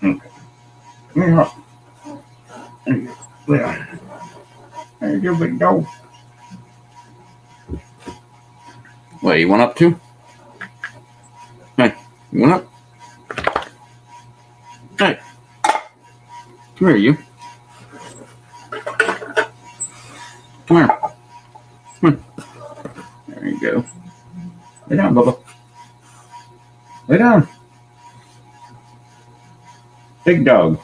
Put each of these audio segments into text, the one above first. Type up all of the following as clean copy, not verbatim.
Okay. Yeah. Yeah. Hey, you big dog. What, you want up too? Hey, you want up? Hey, come here, you. Come here. Come here. There you go. Lay down, Bubba. Lay down. Big dog.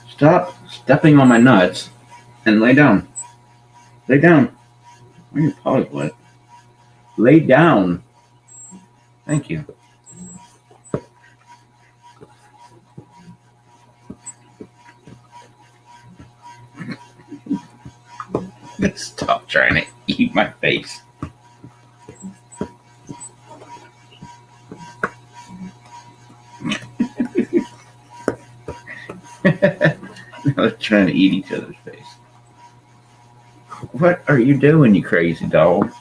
Stop stepping on my nuts and lay down. Lay down. Why are your paws wet? Lay down. Thank you. Stop trying to eat my face. They're trying to eat each other's face. What are you doing, you crazy dog?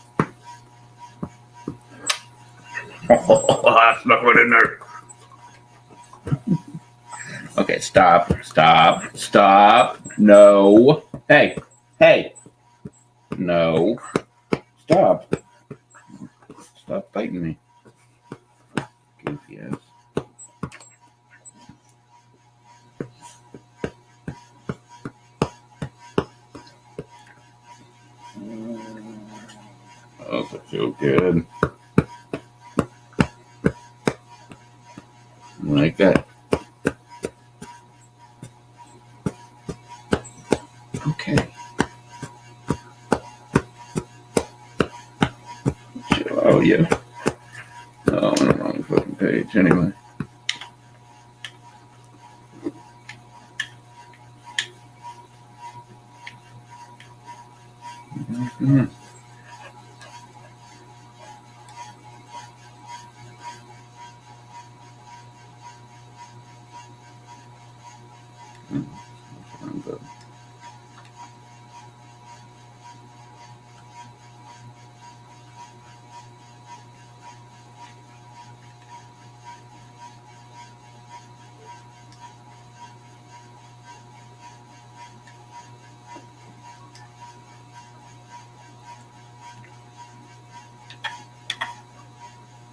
Oh, I snuck one in there. Okay, stop. No. Hey. No. Stop biting me. Goofy ass. Oh, that feels good. Like that. Okay. Chill out, yeah. Oh, I'm on the wrong fucking page anyway. Mm-hmm.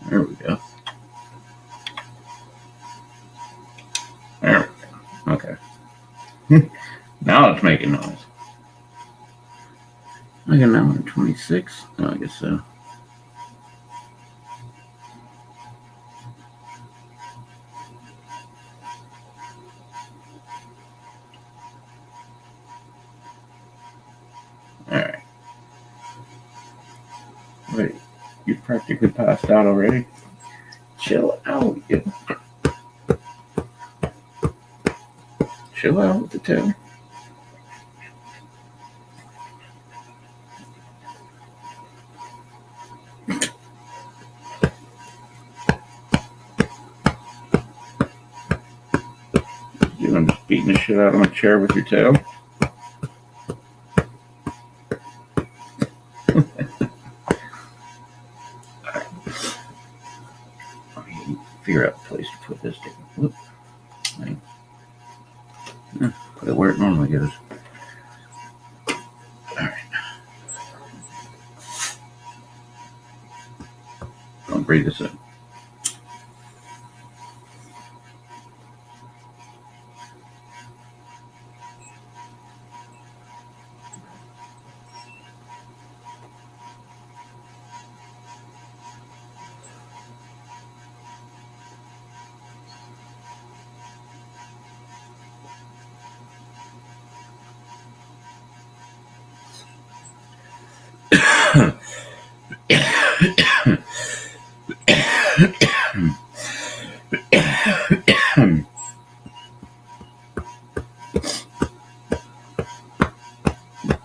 There we go. There we go. Okay. Now it's making noise. I got now 26. Oh, I guess so. Alright. Wait, you practically passed out already? Chill out, you. Chill out with the tail. I'm just beating the shit out of my chair with your tail. Figure out a place to put this thing. Put it where it normally goes. Alright. Don't breathe this in.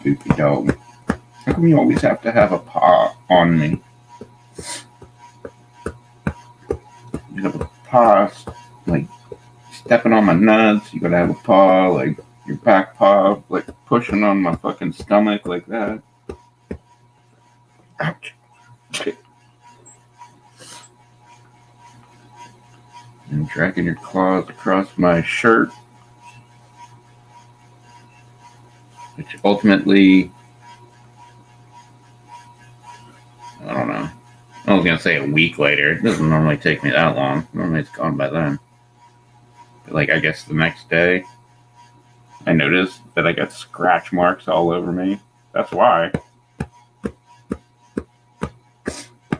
Goofy dog. How come you always have to have a paw on me? You have a paw, like, stepping on my nuts. You gotta have a paw, like, your back paw, like, pushing on my fucking stomach like that. Ouch. Okay. and dragging your claws across my shirt, which ultimately, I don't know. I was going to say a week later. It doesn't normally take me that long. Normally it's gone by then. But like, I guess the next day, I noticed that I got scratch marks all over me. That's why.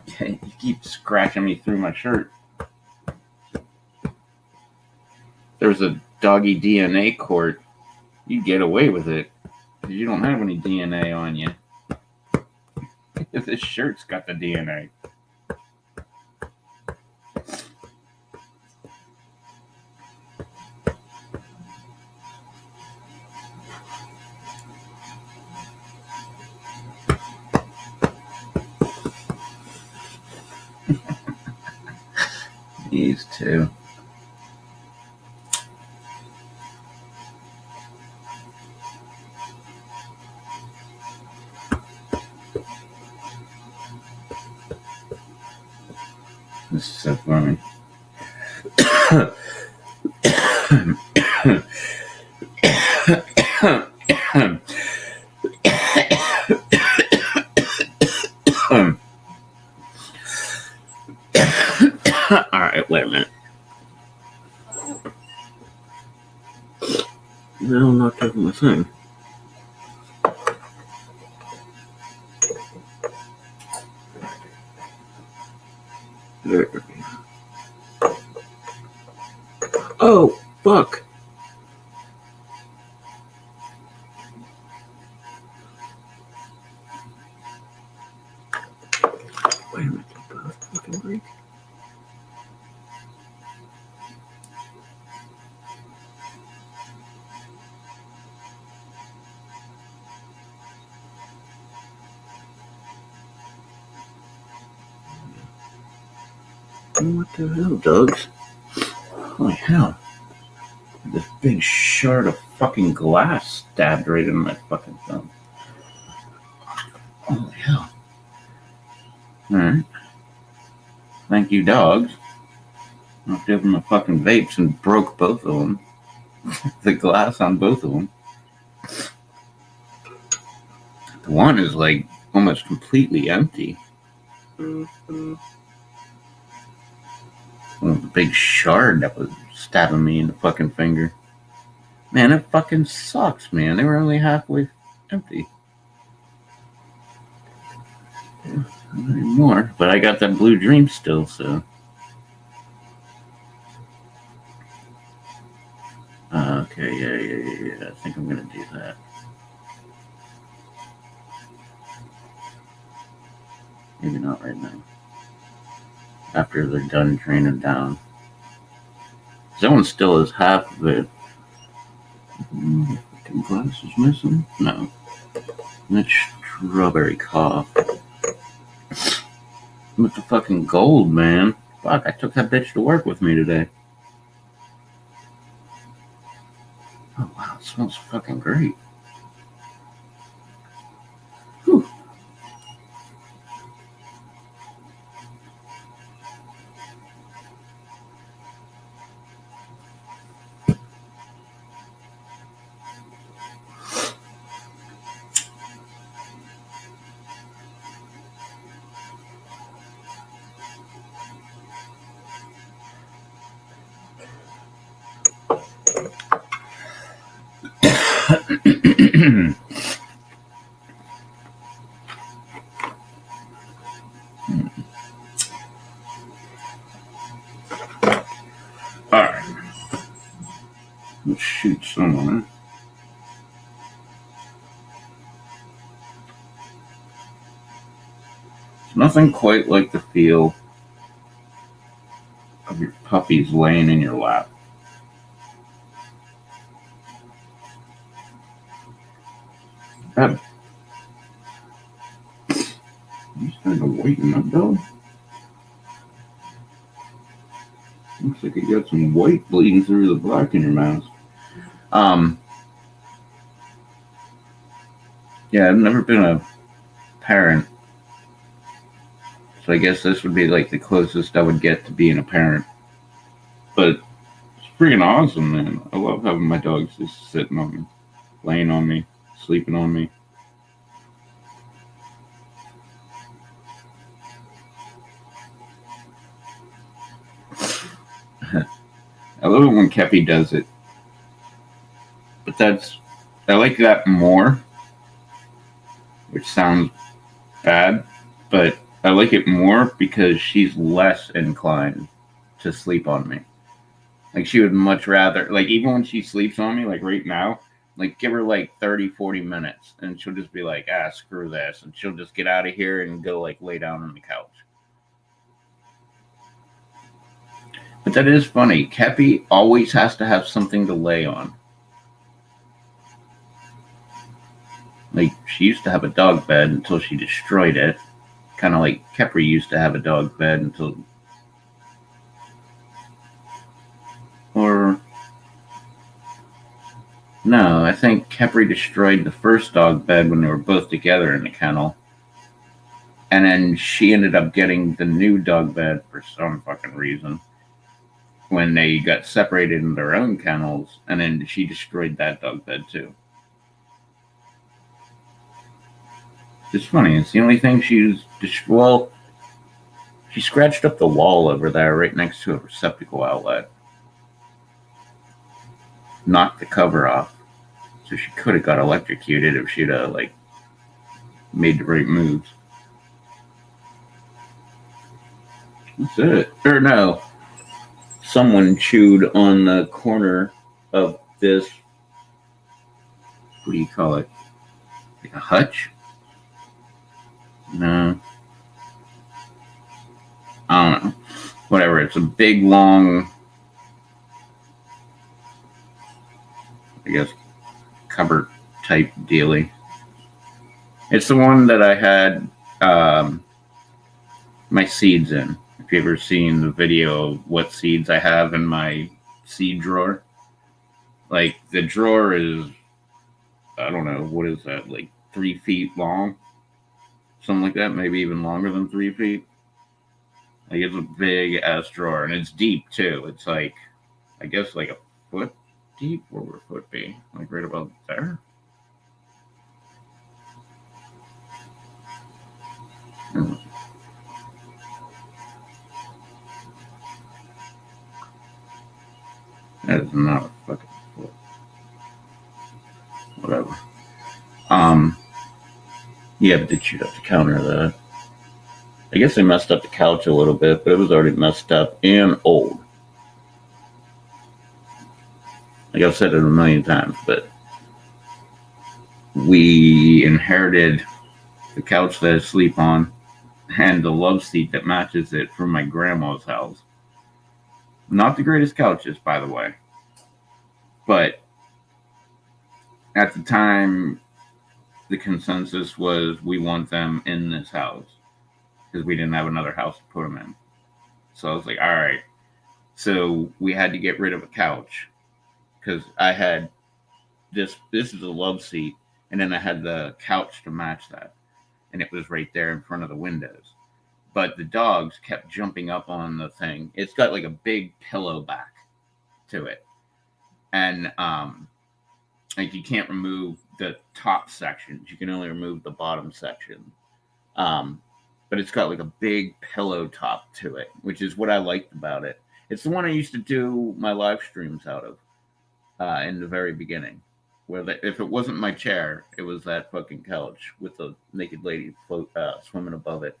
Okay, you keep scratching me through my shirt. There's a doggy DNA court. You get away with it. Because you don't have any DNA on you. If this shirt's got the DNA. These two. This is so funny. Alright, wait a minute. No, I'm not taking my thing. There. Oh, fuck. Wait a minute, fucking break. What the hell, Dogs? Holy hell. This big shard of fucking glass stabbed right in my fucking thumb. Holy hell. Alright. Thank you, Dogs. I gave them the fucking vapes and broke both of them. The glass on both of them. The one is like almost completely empty. The big shard that was stabbing me in the fucking finger. Man, it fucking sucks, man. They were only halfway empty. Not anymore, but I got that blue dream still, so. Okay, yeah. I think I'm gonna do that. Maybe not right now. After they're done training down. That one still is half of it. Fucking glass is missing? No. That strawberry cough. With the fucking gold, man. Fuck, I took that bitch to work with me today. Oh wow, it smells fucking great. Whew. Alright. Let's shoot someone. It's nothing quite like the feel of your puppies laying in your lap. God. You starting to whiten up, dog? Looks like you got some white bleeding through the black in your mouth. Yeah, I've never been a parent. So I guess this would be like the closest I would get to being a parent. But it's freaking awesome, man. I love having my dogs just sitting on me, laying on me, sleeping on me. I love it when Kepi does it. But I like that more, which sounds bad, but I like it more because she's less inclined to sleep on me. Like, she would much rather, like, even when she sleeps on me, like right now, like, give her like 30, 40 minutes and she'll just be like, screw this. And she'll just get out of here and go, like, lay down on the couch. But that is funny. Kepi always has to have something to lay on. Like, she used to have a dog bed until she destroyed it. Kind of like Kepri used to have a dog bed until... Or... No, I think Kepri destroyed the first dog bed when they were both together in the kennel. And then she ended up getting the new dog bed for some fucking reason when they got separated in their own kennels, and then she destroyed that dog bed too. It's funny. It's the only thing she's... Well, she scratched up the wall over there right next to a receptacle outlet. Knocked the cover off. So she could have got electrocuted if she'd have, like, made the right moves. That's it. Or no. Someone chewed on the corner of this... What do you call it? Like a hutch? No. I don't know. Whatever. It's a big, long... I guess cupboard type dealy. It's the one that I had my seeds in. If you ever seen the video of what seeds I have in my seed drawer, like the drawer is, I don't know, what is that, like 3 feet long? Something like that, maybe even longer than 3 feet. Like, it's a big ass drawer, and it's deep too. It's like, I guess like a foot deep. Where would a foot be? Like right about there? That is not a fucking foot. Whatever. Yeah, but they chewed up the counter of that. I guess they messed up the couch a little bit, but it was already messed up and old. Like I've said it a million times, but we inherited the couch that I sleep on and the love seat that matches it from my grandma's house. Not the greatest couches, by the way. But at the time, the consensus was we want them in this house because we didn't have another house to put them in. So I was like, all right. So we had to get rid of a couch because I had this is a love seat, and then I had the couch to match that, and it was right there in front of the windows. But the dogs kept jumping up on the thing. It's got like a big pillow back to it, and like you can't remove the top sections. You can only remove the bottom section. But it's got like a big pillow top to it, which is what I liked about it. It's the one I used to do my live streams out of in the very beginning. Where if it wasn't my chair, it was that fucking couch with the naked lady swimming above it.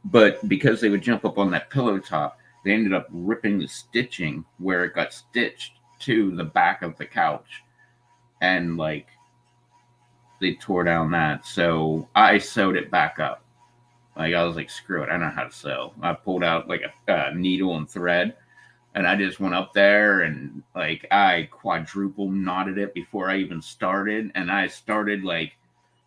But because they would jump up on that pillow top, they ended up ripping the stitching where it got stitched to the back of the couch. And like they tore down that. So I sewed it back up. Like I was like, screw it, I know how to sew. I pulled out like a needle and thread, and I just went up there and like I quadruple knotted it before I even started. And I started like,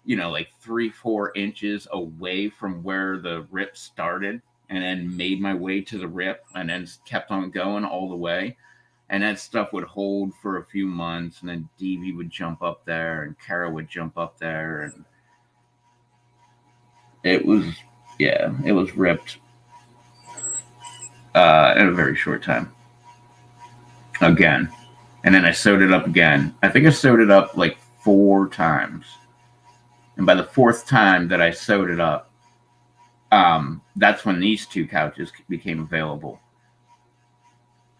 like 3-4 inches away from where the rip started, and then made my way to the rip, and then kept on going all the way. And that stuff would hold for a few months, and then Davey would jump up there, and Kara would jump up there, and it was ripped in a very short time. again. And then I sewed it up again. I think I sewed it up like 4 times. And by the 4th time that I sewed it up, that's when these 2 couches became available.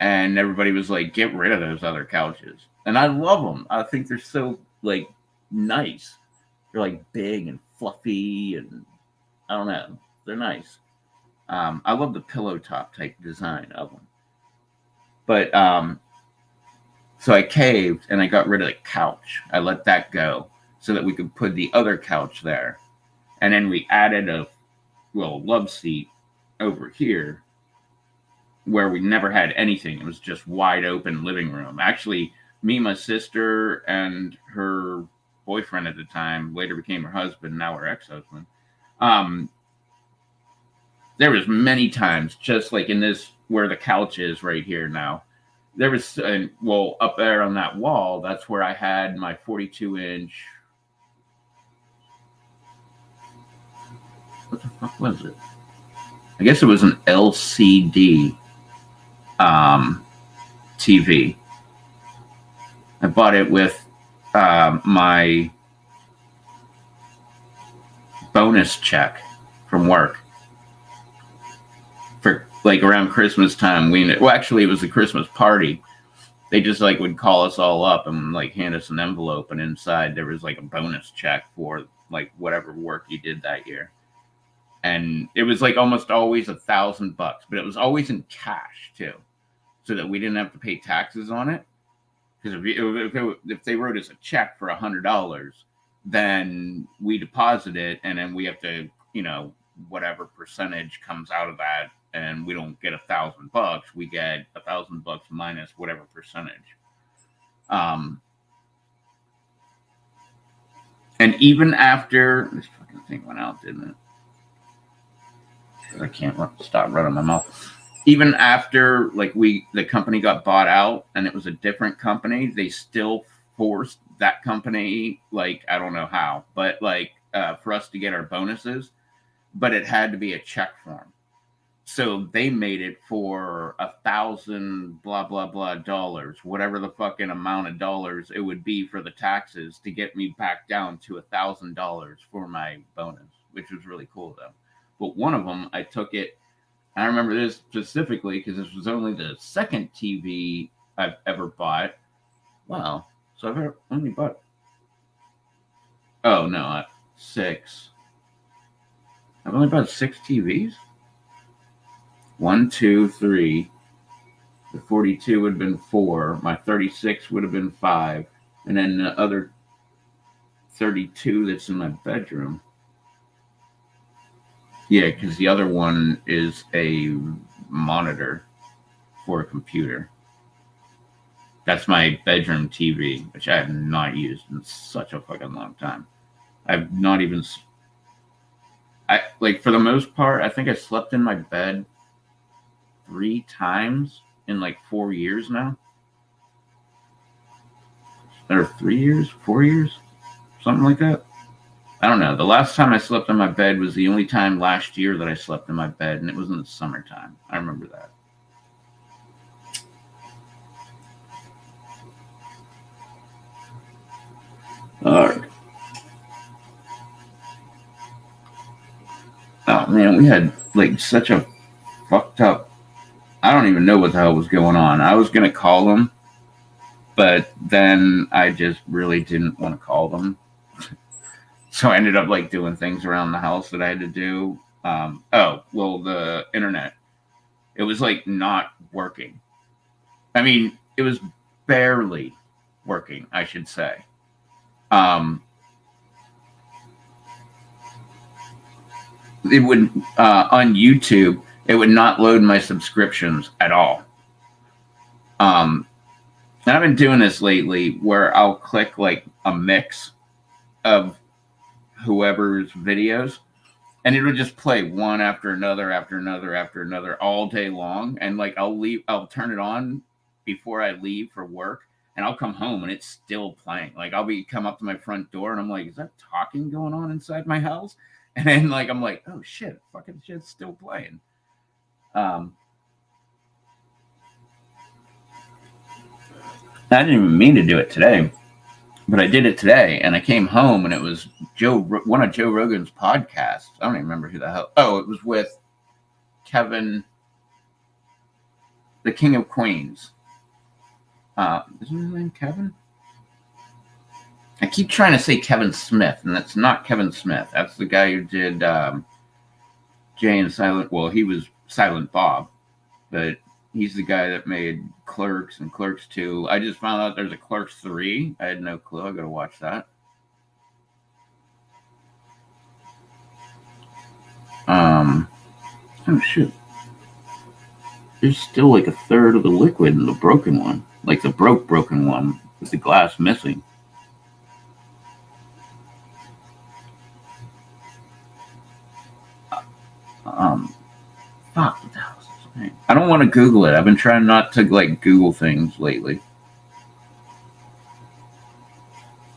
And everybody was like, get rid of those other couches. And I love them. I think they're so, like, nice. They're, like, big and fluffy, and I don't know. They're nice. I love the pillow top type design of them. But, so I caved, and I got rid of the couch. I let that go so that we could put the other couch there. And then we added a love seat over here where we never had anything. It was just wide open living room. Actually, me, my sister, and her boyfriend at the time, later became her husband, now her ex-husband. There was many times, just like in this, where the couch is right here now, there was, up there on that wall, that's where I had my 42-inch. What the fuck was it? I guess it was an LCD TV. I bought it with my bonus check from work. For like around Christmas time, actually it was a Christmas party. They just like would call us all up and like hand us an envelope, and inside there was like a bonus check for like whatever work you did that year. And it was like almost always $1,000, but it was always in cash too, so that we didn't have to pay taxes on it. Because if they wrote us a check for $100, then we deposit it, and then we have to, whatever percentage comes out of that, and we don't get $1,000. We get $1,000 minus whatever percentage. And even after this fucking thing went out, didn't it? I can't stop running my mouth. Even after the company got bought out and it was a different company, they still forced that company, like, I don't know how, but for us to get our bonuses, but it had to be a check form. So they made it for $1,000 blah blah blah dollars, whatever the fucking amount of dollars it would be for the taxes, to get me back down to $1,000 for my bonus, which was really cool though. But one of them, I took it. I remember this specifically because this was only the second TV I've ever bought. Wow. So I've only bought. Oh, no. 6. I've only bought 6 TVs. 1, 2, 3. The 42 would have been 4. My 36 would have been 5. And then the other 32 that's in my bedroom. Yeah, because the other one is a monitor for a computer. That's my bedroom TV, which I have not used in such a fucking long time. I've not even... for the most part, I think I slept in my bed 3 times in 4 years now. Or 3 years? 4 years? Something like that. I don't know. The last time I slept in my bed was the only time last year that I slept in my bed, and it was in the summertime. I remember that. All right. Oh, man, we had, such a fucked up... I don't even know what the hell was going on. I was going to call them, but then I just really didn't want to call them. So I ended up doing things around the house that I had to do. The internet. It was not working. I mean, it was barely working, I should say. It would on YouTube, it would not load my subscriptions at all. And I've been doing this lately where I'll click a mix of whoever's videos, and it would just play one after another all day long. And I'll turn it on before I leave for work, and I'll come home and it's still playing. I'll come up to my front door and I'm like, is that talking going on inside my house? And then I'm like, oh shit, fucking shit's still playing. I didn't even mean to do it today, but I did it today, and I came home and it was one of Joe Rogan's podcasts. I don't even remember who the hell. Oh, it was with Kevin, the King of Queens. Isn't his name Kevin? I keep trying to say Kevin Smith, and that's not Kevin Smith. That's the guy who did Jay and Silent. Well, he was Silent Bob, but he's the guy that made Clerks and Clerks 2. I just found out there's a Clerks 3. I had no clue. I gotta watch that. Oh shit. There's still like a third of the liquid in the broken one. Like the broken one with the glass missing. Fuck, what the hell is this thing? I don't want to Google it. I've been trying not to like Google things lately.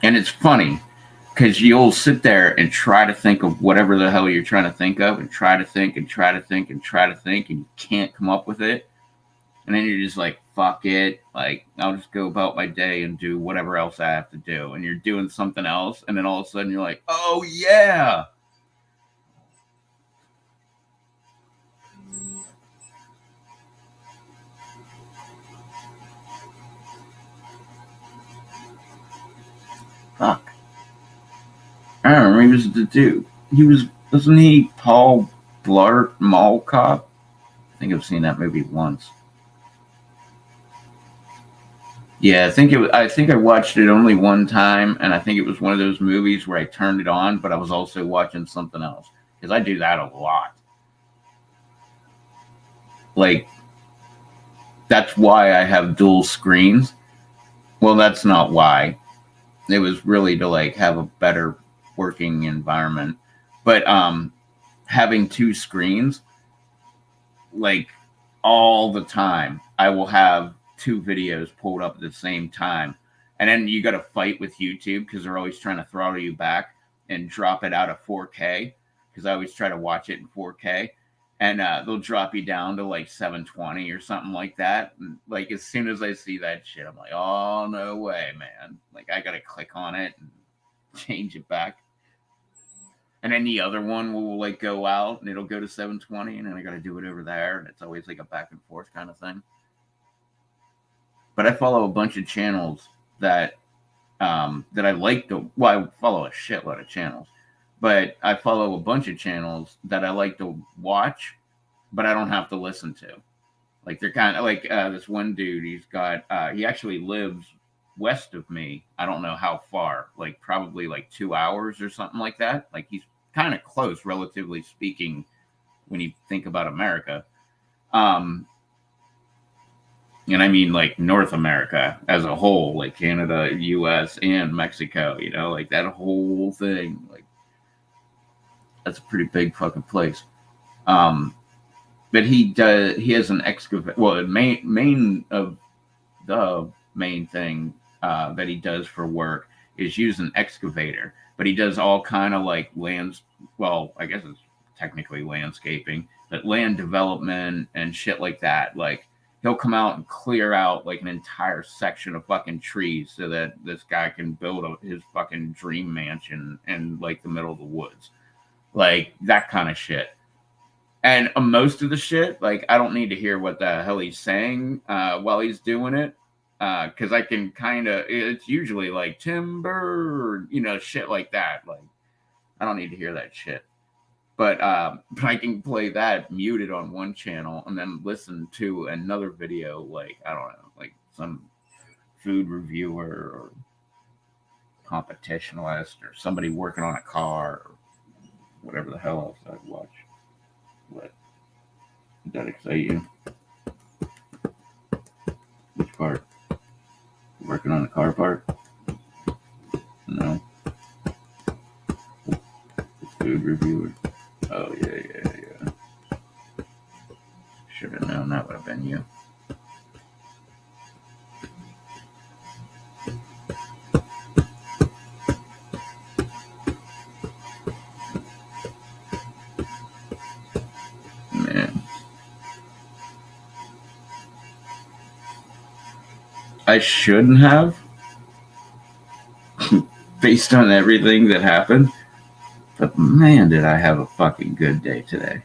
And it's funny because you'll sit there and try to think of whatever the hell you're trying to think of and try to think and try to think and try to think and you can't come up with it. And then you're just like, fuck it. Like, I'll just go about my day and do whatever else I have to do. And you're doing something else. And then all of a sudden you're like, oh, yeah. Fuck. I don't remember. He was the dude. Wasn't he Paul Blart Mall Cop? I think I've seen that movie once. Yeah, I think I watched it only one time, and I think it was one of those movies where I turned it on, but I was also watching something else because I do that a lot. Like, that's why I have dual screens. Well, that's not why. It was really to like have a better working environment, but having two screens, like all the time, I will have two videos pulled up at the same time. And then you got to fight with YouTube because they're always trying to throttle you back and drop it out of 4K because I always try to watch it in 4K. And they'll drop you down to like 720 or something like that. And like as soon as I see that shit, I'm like, oh, no way, man. Like I got to click on it and change it back. And then the other one will like go out and it'll go to 720 and then I got to do it over there. And it's always like a back and forth kind of thing. But I follow a bunch of channels that I like to. Well, I follow a shitload of channels, but I follow a bunch of channels that I like to watch, but I don't have to listen to. Like they're kind of like this one dude. He actually lives west of me. I don't know how far. Like probably like 2 hours or something like that. Like he's kind of close, relatively speaking, when you think about America. And I mean like North America as a whole, like Canada, US, and Mexico, like that whole thing. Like that's a pretty big fucking place. But he has an excavator. Well, the main thing that he does for work is use an excavator. But he does all kind of like lands. Well, I guess it's technically landscaping, but land development and shit like that. Like he'll come out and clear out like an entire section of fucking trees so that this guy can build his fucking dream mansion in like the middle of the woods. Like that kind of shit. And most of the shit, like I don't need to hear what the hell he's saying while he's doing it. Because I can kind of, it's usually like timber, shit like that. Like I don't need to hear that shit. But I can play that muted on one channel and then listen to another video, like, I don't know, like some food reviewer or competitionalist or somebody working on a car or whatever the hell else I'd watch. What? Did that excite you? Which part? Working on a car part? No. Food reviewer. Oh, yeah. Should have known that would have been you. Man. I shouldn't have, based on everything that happened. But man, did I have a fucking good day today.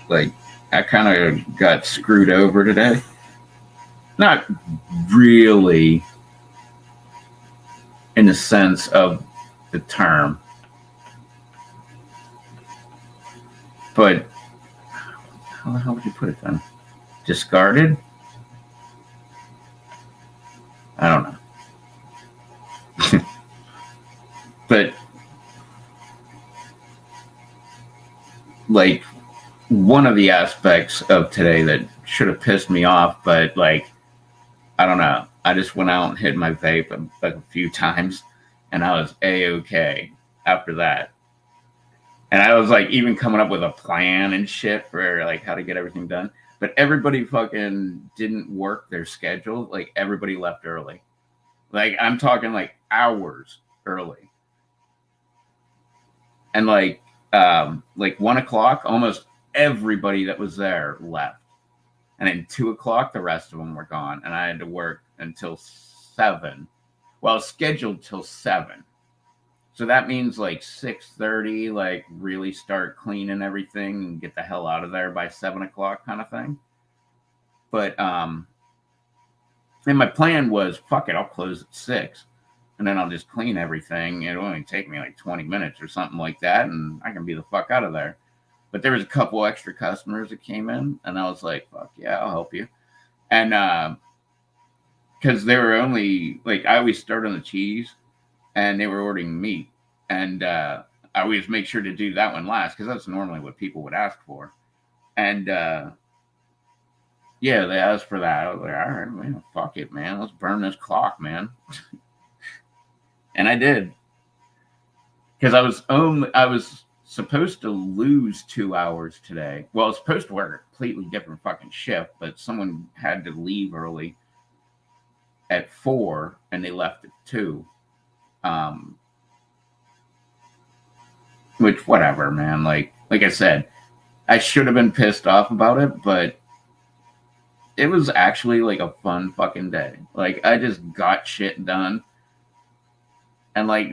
Like, I kind of got screwed over today. Not really in the sense of the term, but how the hell would you put it then? Discarded? I don't know. But, like, one of the aspects of today that should have pissed me off, but, like, I don't know. I just went out and hit my vape like a few times, and I was A-okay after that. And I was, like, even coming up with a plan and shit for, like, how to get everything done. But everybody fucking didn't work their schedule. Like, everybody left early. Like, I'm talking, like, hours early. And, like 1 o'clock, almost everybody that was there left. And then 2 o'clock, the rest of them were gone. And I had to work until 7. Well, scheduled till 7. So that means like 6:30, like really start cleaning everything and get the hell out of there by 7 o'clock kind of thing. But, and my plan was, fuck it, I'll close at 6. And then I'll just clean everything. It'll only take me like 20 minutes or something like that. And I can be the fuck out of there. But there was a couple extra customers that came in. And I was like, fuck yeah, I'll help you. And because they were only, like, I always start on the cheese. And they were ordering meat. And I always make sure to do that one last. Because that's normally what people would ask for. And yeah, they asked for that. I was like, all right, man, fuck it, man. Let's burn this clock, man. And I did. Because I was supposed to lose 2 hours today. Well, I was supposed to work a completely different fucking shift, but someone had to leave early at 4 and they left at 2. Which, whatever, man. Like I said, I should have been pissed off about it, but it was actually like a fun fucking day. Like, I just got shit done. And, like,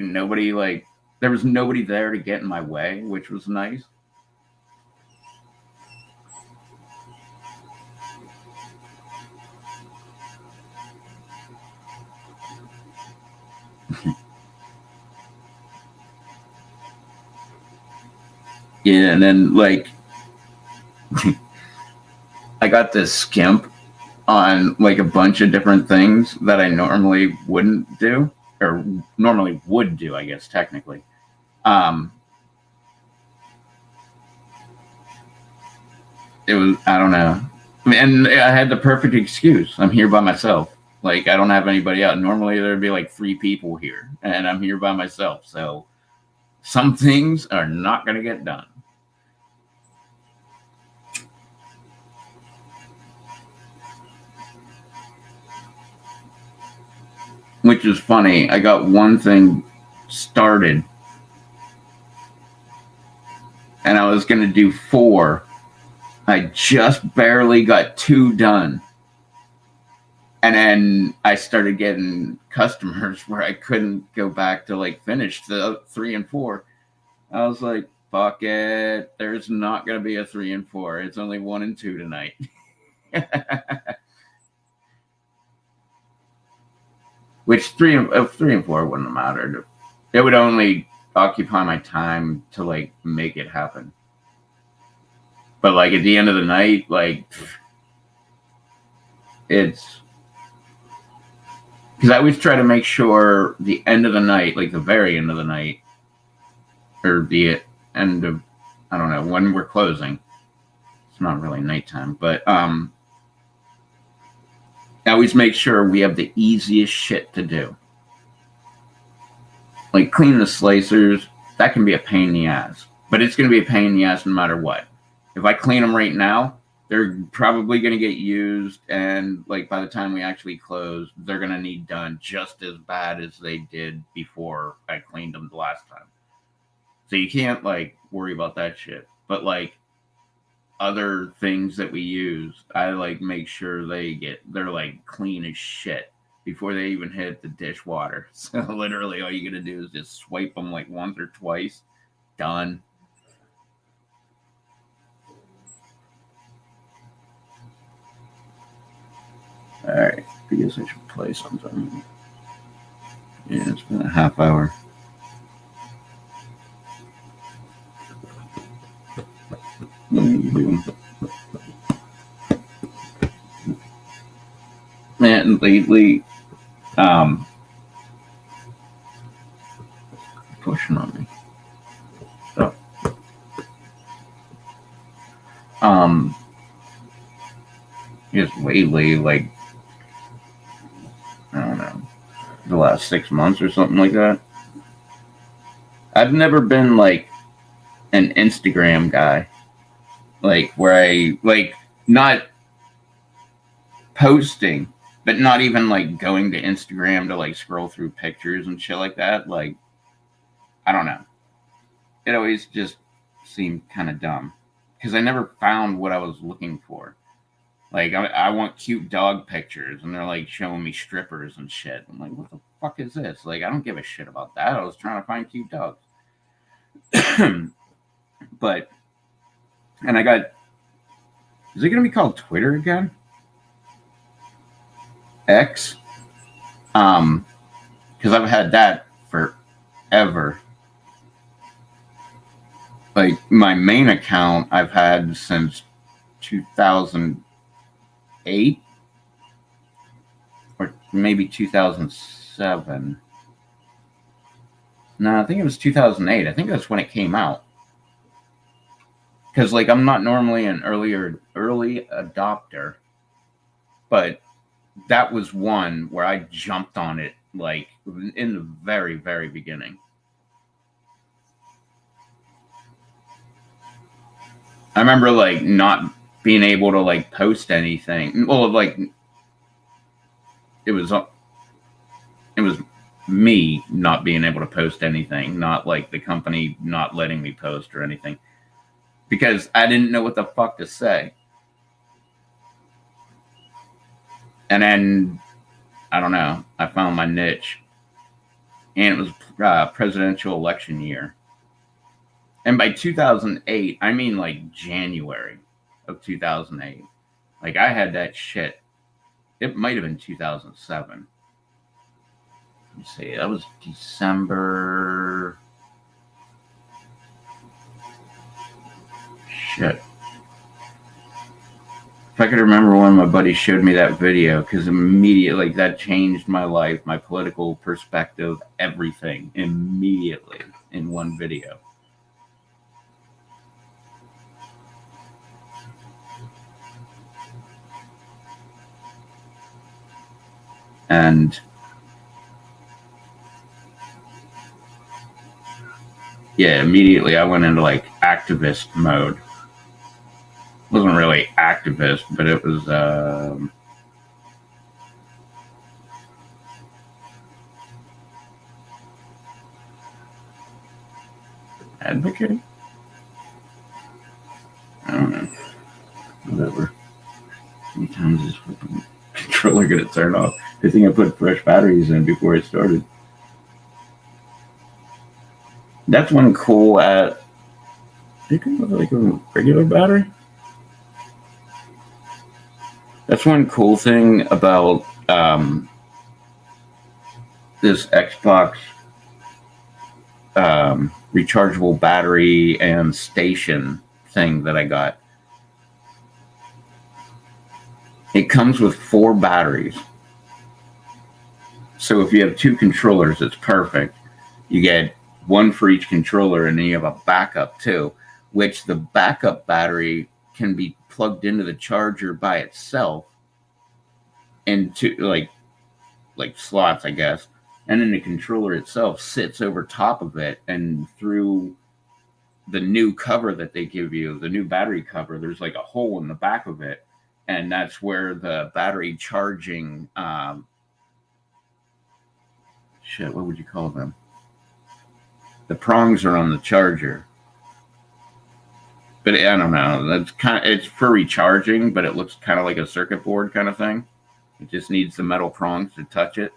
there was nobody there to get in my way, which was nice. Yeah, and then, like, I got this skimp on, like, a bunch of different things that I normally wouldn't do. Or normally would do, I guess, technically. It was, I don't know. And I had the perfect excuse. I'm here by myself. Like, I don't have anybody out. Normally, there'd be like 3 people here, and I'm here by myself. So some things are not going to get done. Which is funny. I got one thing started, and I was going to do 4. I just barely got 2 done. And then I started getting customers where I couldn't go back to, like, finish the 3 and 4. I was like, fuck it. There's not going to be a 3 and 4. It's only 1 and 2 tonight. Which 3 and 4 wouldn't have mattered. It would only occupy my time to, like, make it happen. But, like, at the end of the night, like, it's because I always try to make sure the end of the night, like the very end of the night, or the end of, I don't know, when we're closing. It's not really nighttime, but I always make sure we have the easiest shit to do. Like, clean the slicers, that can be a pain in the ass. But it's going to be a pain in the ass no matter what. If I clean them right now, they're probably going to get used, and like by the time we actually close, they're going to need done just as bad as they did before I cleaned them the last time. So you can't like worry about that shit. But like other things that we use, I like make sure they're like clean as shit before they even hit the dishwater. So literally all you got to do is just swipe them like once or twice. Done. Alright, I guess I should play something. Yeah, it's been a half hour. What are you doing? Man, lately, pushing on me. So, just lately, like, I don't know, the last 6 months or something like that. I've never been like an Instagram guy, like where I like not posting, but not even like going to Instagram to like scroll through pictures and shit like that. Like, I don't know. It always just seemed kind of dumb because I never found what I was looking for. Like, I want cute dog pictures, and they're like showing me strippers and shit. I'm like, what the fuck is this? Like, I don't give a shit about that. I was trying to find cute dogs. But, and I got, is it going to be called Twitter again? X? Because I've had that forever. Like, my main account I've had since 2008 or maybe 2007. No, I think it was 2008. I think that's when it came out. Because, like, I'm not normally an early adopter, but that was one where I jumped on it, like, in the very, very beginning. I remember, like, not being able to, like, post anything. Well, like, it was me not being able to post anything, not, like, the company not letting me post or anything. Because I didn't know what the fuck to say. And then, I don't know, I found my niche. And it was presidential election year. And by 2008, I mean like January of 2008. Like, I had that shit. It might have been 2007. Let me see. That was December. Shit. If I could remember when my buddy showed me that video, because immediately, like, that changed my life, my political perspective, everything, immediately in one video. And yeah, immediately I went into like activist mode. Wasn't really activist, but it was advocate. I don't know. Whatever. Sometimes this fucking controller gonna turn off. Good thing I put fresh batteries in before it started. That's one cool at. You can put like a regular battery. That's one cool thing about this Xbox rechargeable battery and station thing that I got. It comes with 4 batteries. So if you have 2 controllers, it's perfect. You get one for each controller, and then you have a backup too, which the backup battery can be plugged into the charger by itself into like slots, I guess. And then the controller itself sits over top of it, and through the new cover that they give you, the new battery cover, there's like a hole in the back of it, and that's where the battery charging shit, what would you call them? The prongs are on the charger. But I don't know. That's it's for recharging, but it looks kind of like a circuit board kind of thing. It just needs the metal prongs to touch it,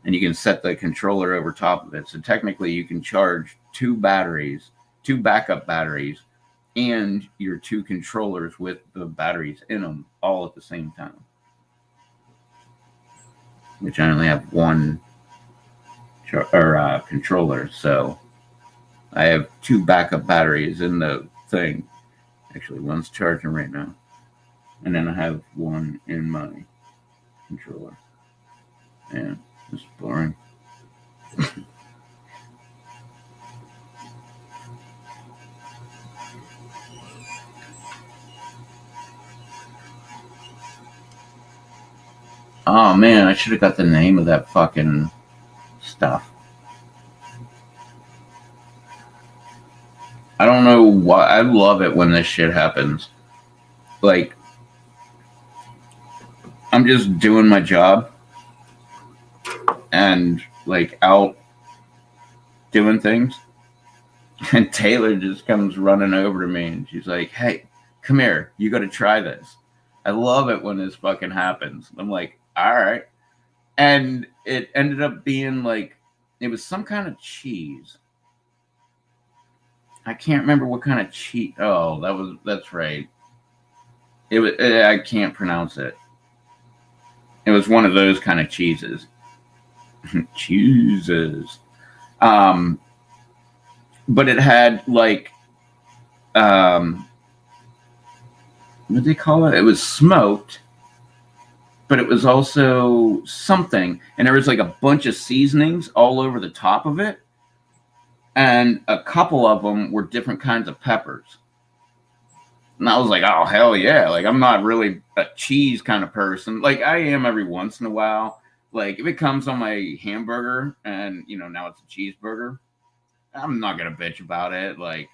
and you can set the controller over top of it. So technically, you can charge two batteries, two backup batteries, and your two controllers with the batteries in them all at the same time. Which I only have one controller, so I have two backup batteries in the thing. Actually, one's charging right now, and then I have one in my controller. Yeah, it's boring. Oh man, I should have got the name of that fucking stuff. I don't know why. I love it when this shit happens. Like, I'm just doing my job and like out doing things, and Taylor just comes running over to me and she's like, "Hey, come here. You got to try this." I love it when this fucking happens. I'm like, all right. And it ended up being like, it was some kind of cheese. I can't remember what kind of cheese. Oh, that's right. It was, I can't pronounce it. It was one of those kind of cheeses. Cheeses. But it had like, what do they call it? It was smoked, but it was also something. And there was like a bunch of seasonings all over the top of it. And a couple of them were different kinds of peppers. And I was like, oh, hell yeah. Like, I'm not really a cheese kind of person. Like, I am every once in a while. Like, if it comes on my hamburger and, now it's a cheeseburger, I'm not going to bitch about it. Like,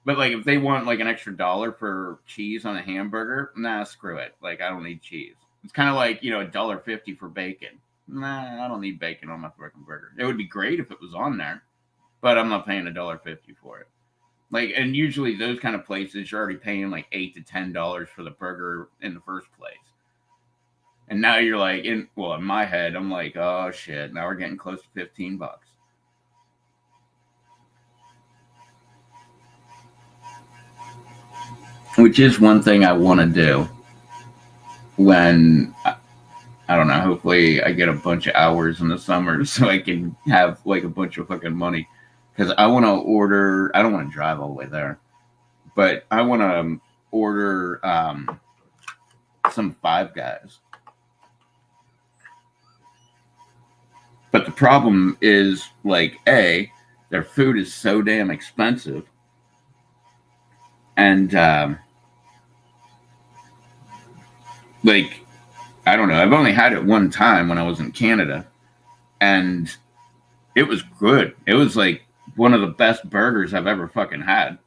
but like, if they want like an extra $1 for cheese on a hamburger, nah, screw it. Like, I don't need cheese. It's kind of like, $1.50 for bacon. Nah, I don't need bacon on my fucking burger. It would be great if it was on there, but I'm not paying $1.50 for it. Like, and usually those kind of places, you're already paying like $8 to $10 for the burger in the first place. And now you're like, in my head, I'm like, oh shit, now we're getting close to $15. Which is one thing I want to do when, I don't know, hopefully I get a bunch of hours in the summer so I can have like a bunch of fucking money. Because I want to order, I don't want to drive all the way there, but I want to order some Five Guys. But the problem is, like, A, their food is so damn expensive. And, like, I don't know, I've only had it one time when I was in Canada. And it was good. It was like one of the best burgers I've ever fucking had.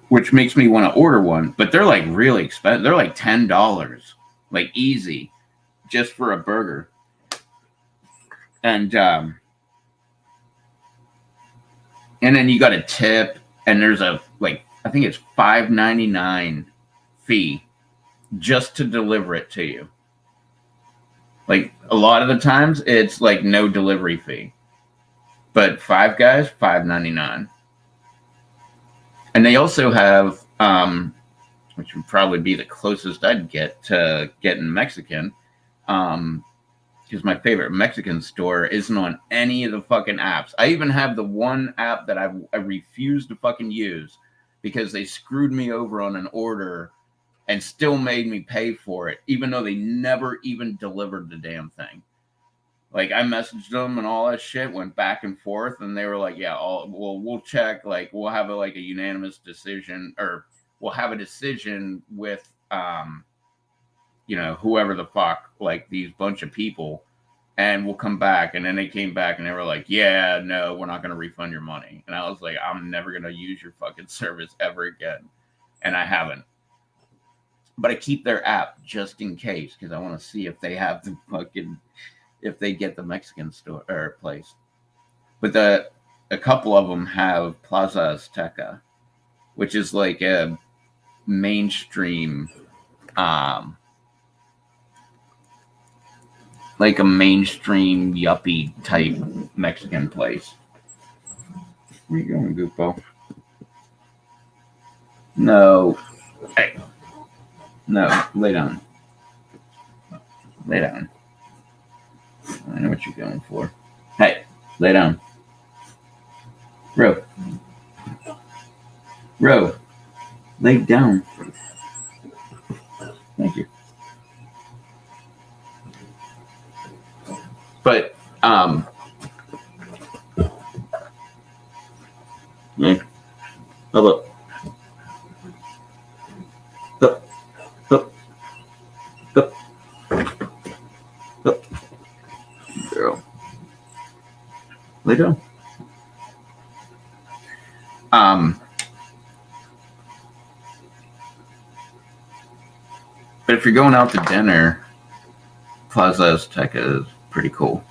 Which makes me want to order one, but they're like really expensive. They're like $10, like easy, just for a burger. And then you got a tip, and there's a like I think it's $5.99 fee just to deliver it to you. Like a lot of the times, it's like no delivery fee, but Five Guys $5.99. And they also have, which would probably be the closest I'd get to getting Mexican, because my favorite Mexican store isn't on any of the fucking apps. I even have the one app that I refuse to fucking use because they screwed me over on an order and still made me pay for it, even though they never even delivered the damn thing. Like, I messaged them and all that shit, went back and forth, and they were like, yeah, we'll check, like, we'll have a unanimous decision, or we'll have a decision with, whoever the fuck, like, these bunch of people, and we'll come back. And then they came back and they were like, yeah, no, we're not going to refund your money. And I was like, I'm never going to use your fucking service ever again. And I haven't. But I keep their app just in case because I want to see if they have the fucking, if they get the Mexican store or place. But a couple of them have Plaza Azteca, which is like a mainstream, yuppie type Mexican place. Where you going, Goopo? No. Hey. No, lay down. Lay down. I know what you're going for. Hey, lay down. Row. Lay down. Thank you. But, yeah. Up. Girl. Lay down. But if you're going out to dinner, Plaza Azteca is pretty cool.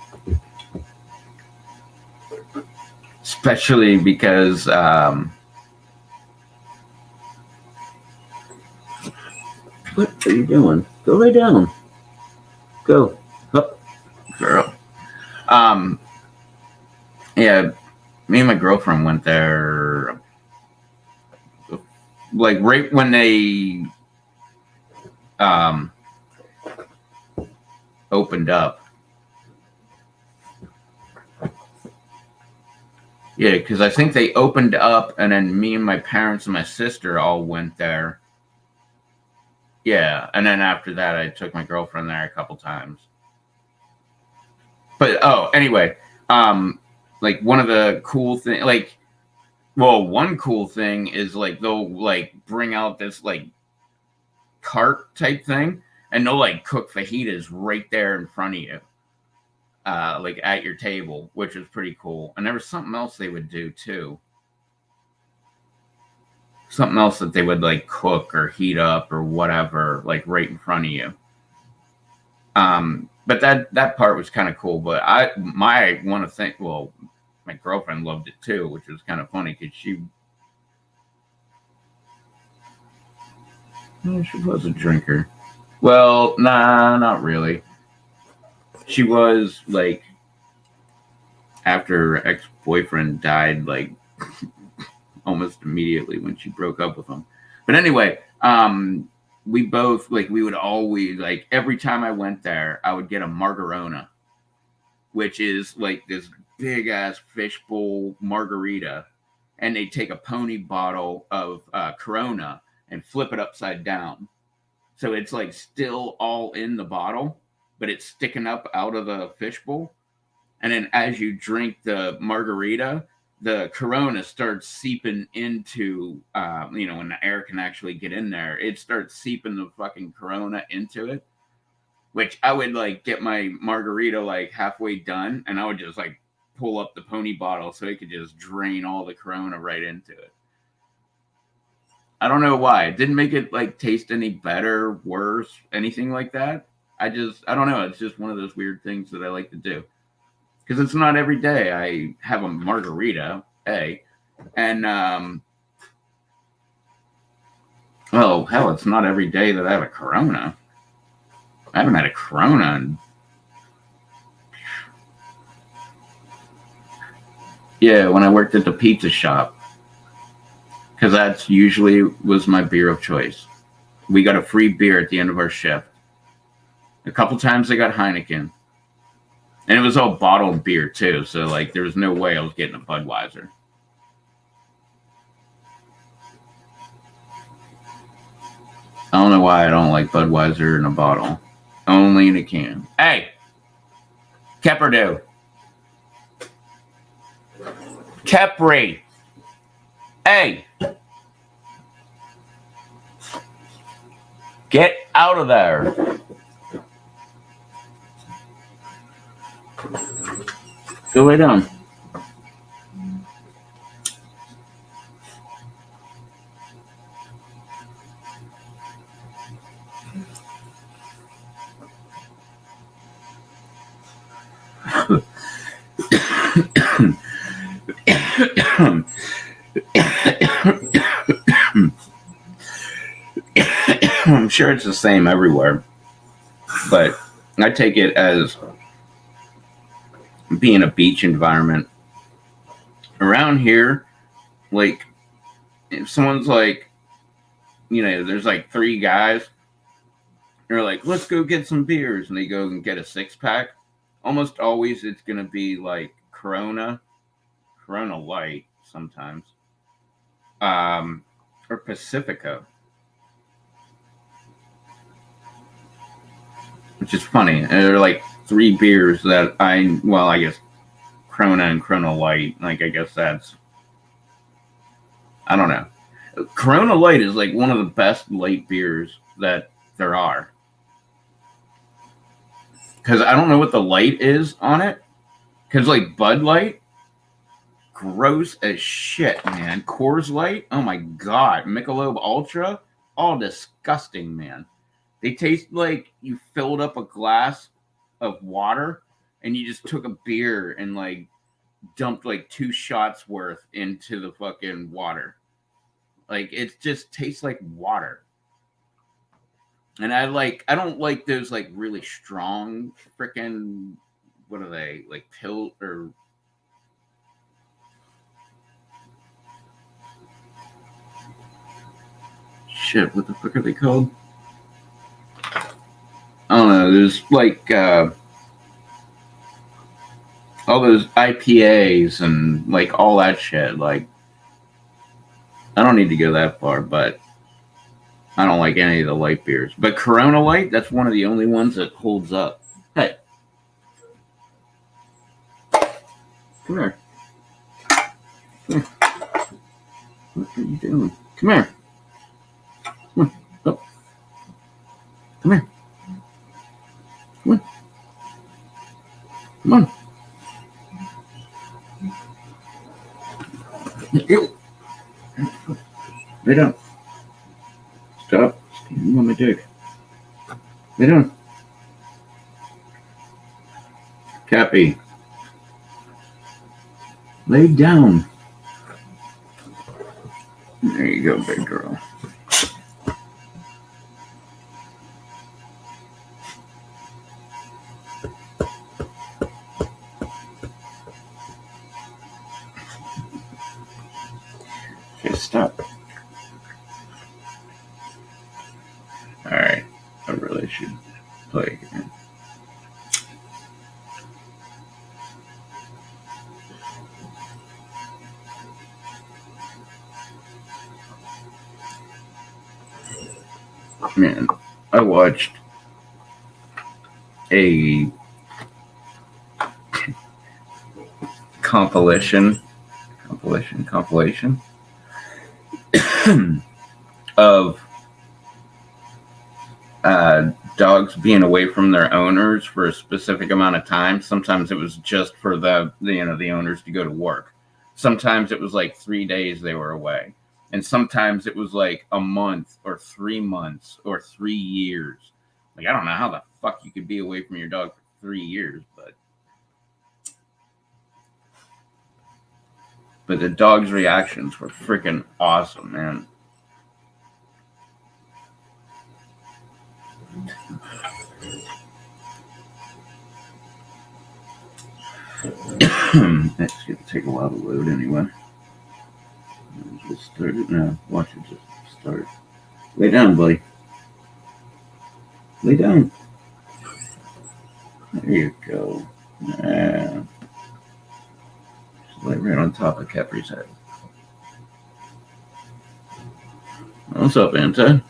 Especially because what are you doing? Go lay down. Go. Up. Girl. Yeah, me and my girlfriend went there like right when they opened up. Yeah, because I think they opened up and then me and my parents and my sister all went there. Yeah, and then after that I took my girlfriend there a couple times. But anyway, like one of the cool things, like, well, one cool thing is like they'll like bring out this like cart type thing and they'll like cook fajitas right there in front of you, like at your table, which is pretty cool. And there was something else they would do too. Something else that they would like cook or heat up or whatever, like right in front of you. But that part was kind of cool. But I want to think, well, my girlfriend loved it too, which was kind of funny because she was a drinker. Well, nah, not really. She was like, after her ex-boyfriend died, like almost immediately when she broke up with him. But anyway, we both like we would always like every time I went there, I would get a margarona, which is like this big ass fishbowl margarita, and they take a pony bottle of Corona and flip it upside down, so it's like still all in the bottle, but it's sticking up out of the fishbowl. And then as you drink the margarita, the Corona starts seeping into, when the air can actually get in there, it starts seeping the fucking Corona into it. Which I would like get my margarita like halfway done, and I would just like pull up the pony bottle so it could just drain all the Corona right into it. I don't know why. It didn't make it like taste any better, worse, anything like that. I don't know. It's just one of those weird things that I like to do. Because it's not every day I have a margarita, and well, hell, it's not every day that I have a Corona. I haven't had a Corona in, yeah, when I worked at the pizza shop, because that's usually was my beer of choice. We got a free beer at the end of our shift. A couple times I got Heineken. And it was all bottled beer, too. So, like, there was no way I was getting a Budweiser. I don't know why I don't like Budweiser in a bottle. Only in a can. Hey! Keperdo. Kepri. Hey! Get out of there. Go lay down. I'm sure it's the same everywhere, but I take it as being a beach environment. Around here, like, if someone's like, there's like three guys, they're like, let's go get some beers, and they go and get a 6-pack. Almost always it's going to be like Corona Light sometimes, or Pacifica, which is funny. And there are like three beers that I guess Corona and Corona Light. Like, I guess that's, I don't know. Corona Light is like one of the best light beers that there are. Because I don't know what the light is on it. Because like Bud Light, gross as shit, man. Coors Light, oh my god. Michelob Ultra, all disgusting, man. They taste like you filled up a glass of water and you just took a beer and like dumped like 2 shots worth into the fucking water. Like, it just tastes like water. And I don't like those like really strong freaking, what are they, like pill or shit, what the fuck are they called? I don't know. There's like all those IPAs and like all that shit. Like, I don't need to go that far, but I don't like any of the light beers. But Corona Light, that's one of the only ones that holds up. Hey. Come here. Come here. What are you doing? Come here. Come on. Oh. Come here. Come on. Come on. Ew. Lay down. Stop. You want my dick. Lay down. Cappy. Lay down. There you go, big girl. Okay, stop. Alright. I really should play again. Man, I watched a compilation of dogs being away from their owners for a specific amount of time. Sometimes it was just for the owners to go to work. Sometimes it was like 3 days they were away. And sometimes it was like a month or 3 months or 3 years. Like, I don't know how the fuck you could be away from your dog for 3 years, but the dog's reactions were freaking awesome, man. It's going to take a while to load anyway. Just start it now. Watch it just start. Lay down, buddy. Lay down. There you go. Yeah. Just lay right on top of Capri's head. What's up, Anta?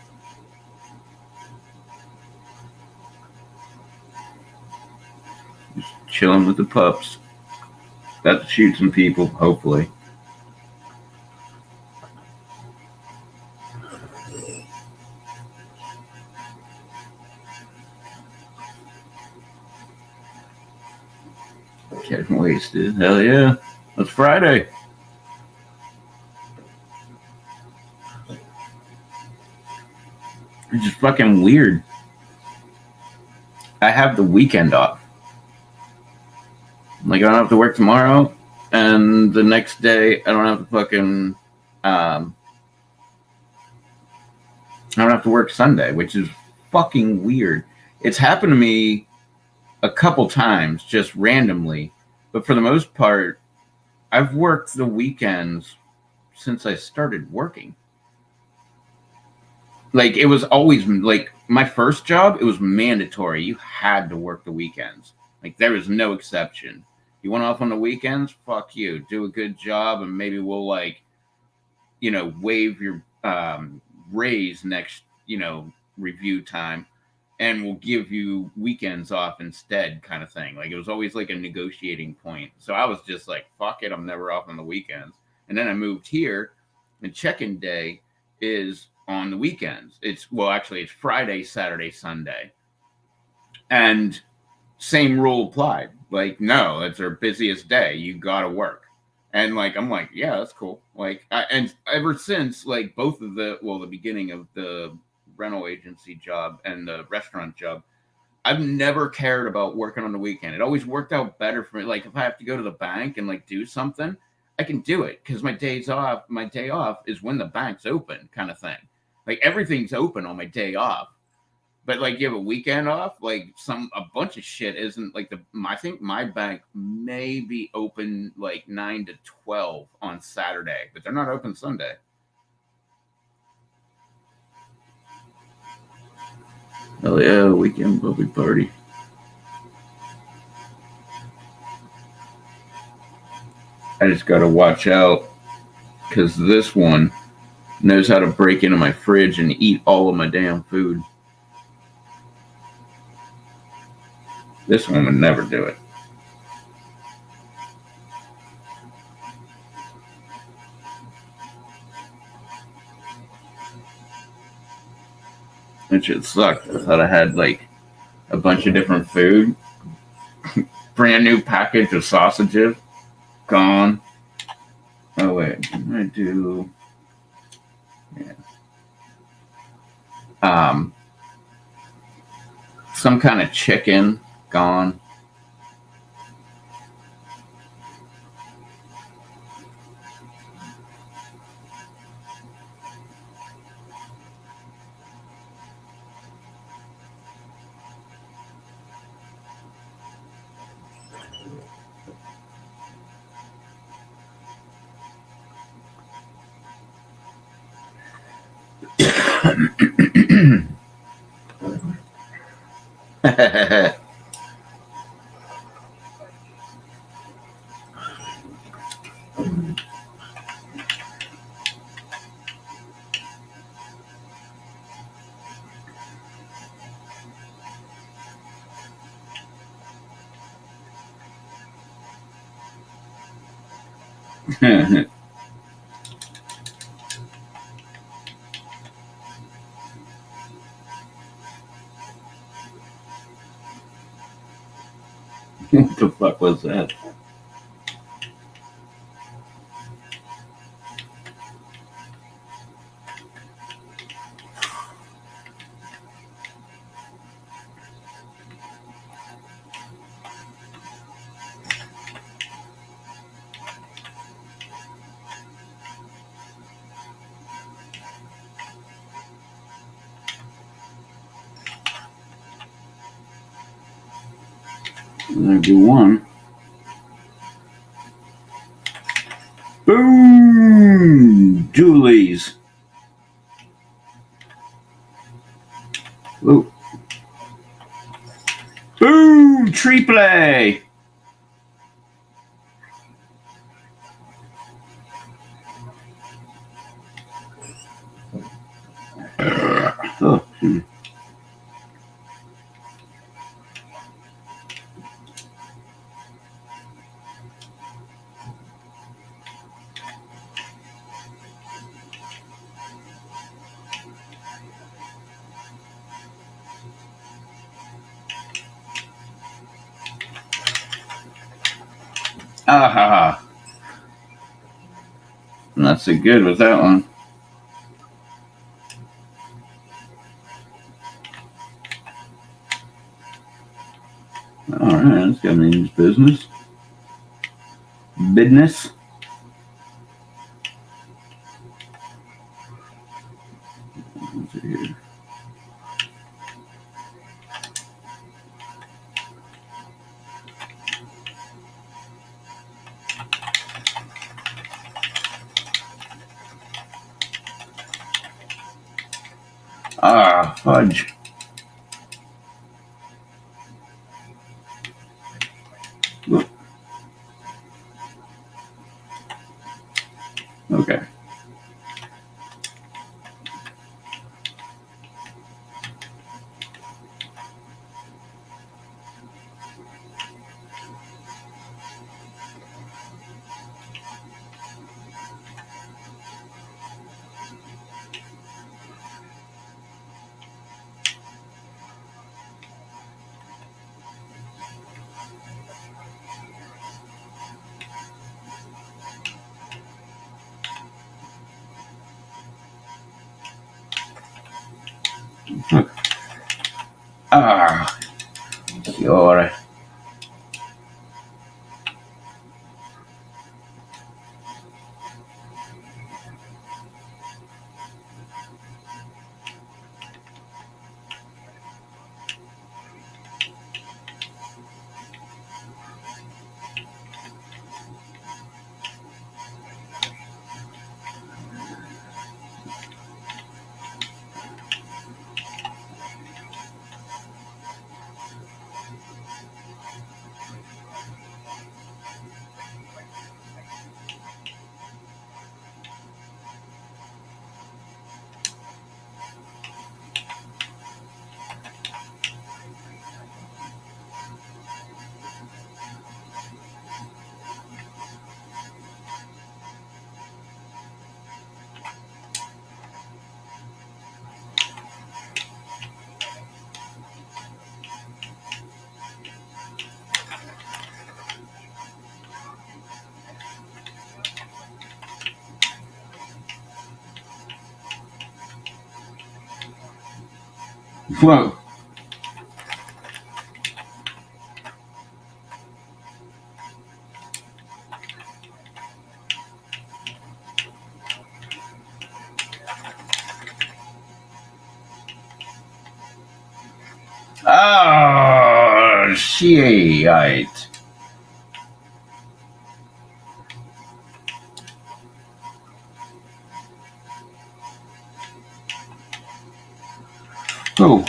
Just chilling with the pups. About to shoot some people, hopefully. Getting wasted. Hell yeah. It's Friday. It's just fucking weird. I have the weekend off. Like, I don't have to work tomorrow, and the next day, I don't have to fucking. I don't have to work Sunday, which is fucking weird. It's happened to me a couple times, just randomly, but for the most part, I've worked the weekends since I started working. Like, it was always like my first job, it was mandatory. You had to work the weekends. Like, there was no exception. You went off on the weekends, fuck you. Do a good job, and maybe we'll, like, waive your raise next, review time, and we'll give you weekends off instead, kind of thing. Like, it was always like a negotiating point. So I was just like, fuck it, I'm never off on the weekends. And then I moved here, and check-in day is on the weekends. Actually, it's Friday, Saturday, Sunday. And same rule applied. Like, no, it's our busiest day. You gotta work. And like, I'm like, yeah, that's cool. Like, and ever since, like, both of the beginning of the rental agency job and the restaurant job, I've never cared about working on the weekend. It always worked out better for me. Like, if I have to go to the bank and like do something, I can do it because my day off is when the bank's open, kind of thing. Like, everything's open on my day off. But like, you have a weekend off, like a bunch of shit isn't like I think my bank may be open like 9 to 12 on Saturday, but they're not open Sunday. Hell yeah, weekend public party. I just gotta watch out because this one knows how to break into my fridge and eat all of my damn food. This one would never do it. It should suck. I thought I had like a bunch of different food. Brand new package of sausages. Gone. Oh wait, I do. Yeah. Some kind of chicken. Gone. What the fuck was that? I do one. Boom! Julie's. Ooh. Boom! Triple! Oh, Ah ha ha. Not so good with that one. Alright, that's got means business. Business. Let's see here. Ah, fudge. Look. Okay. Look. Ah, sure. Whoa. Oh, shit. Oh.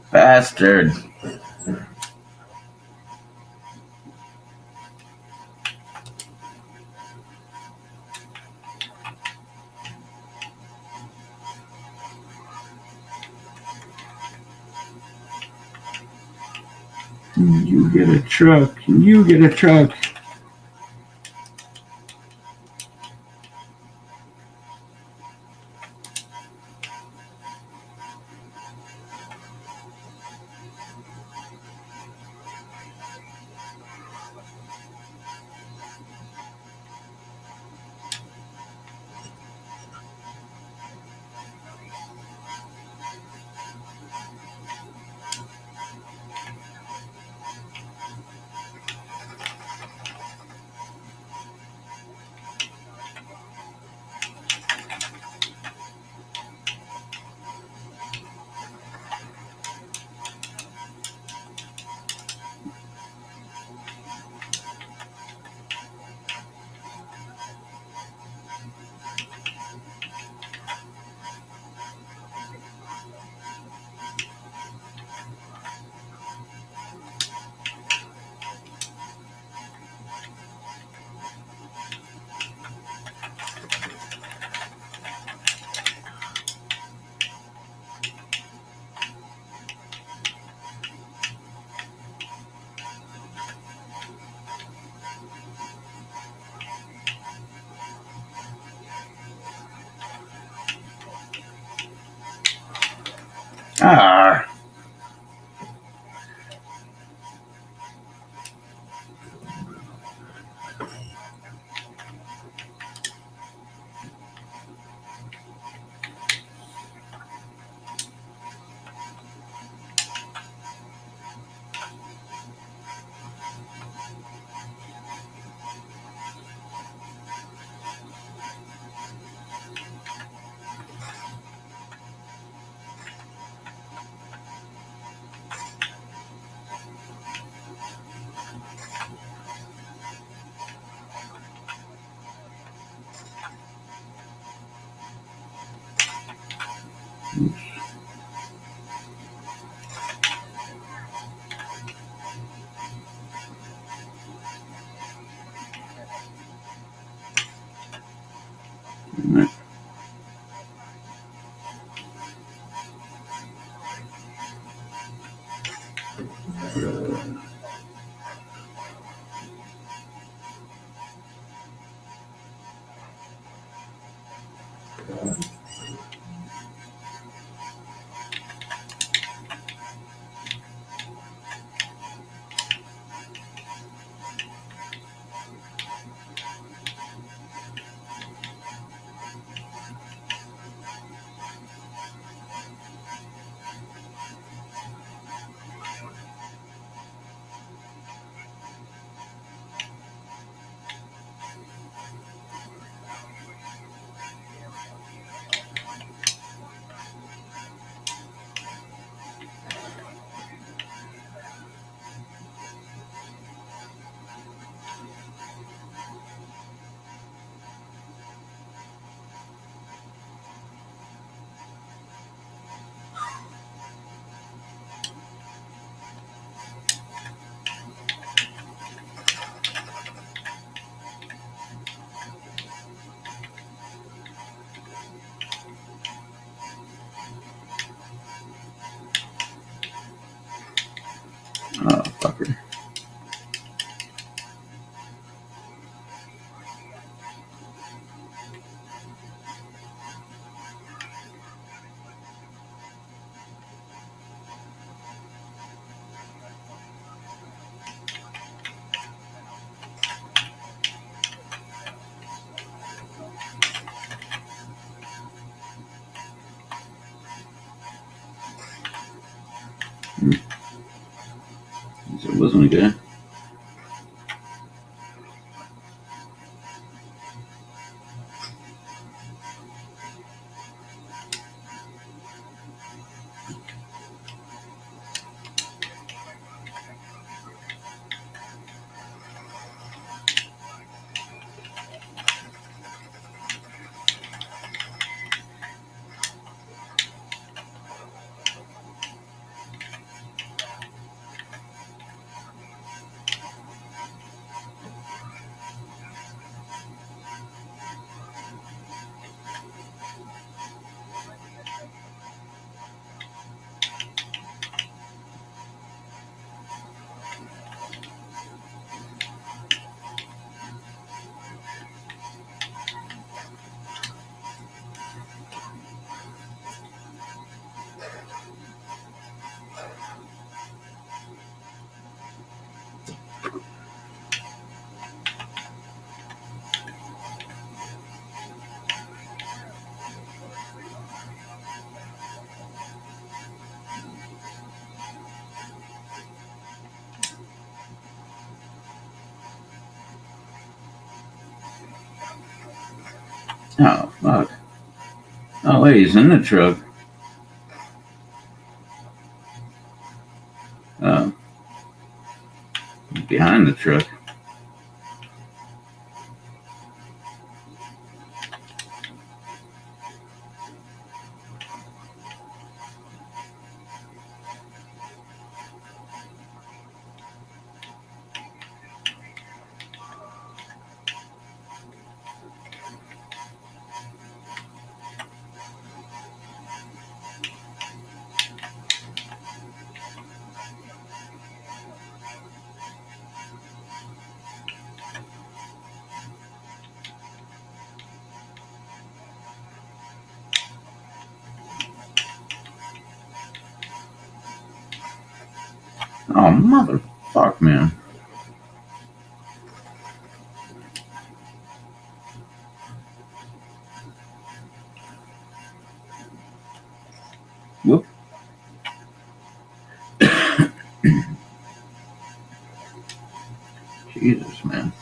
Bastard. You get a truck. You get a truck. Ah. Oh, fucker. It wasn't good. Oh, fuck. Oh, wait, he's in the truck. Oh, behind the truck. Oh, motherfuck, man. Whoop. Jesus, man.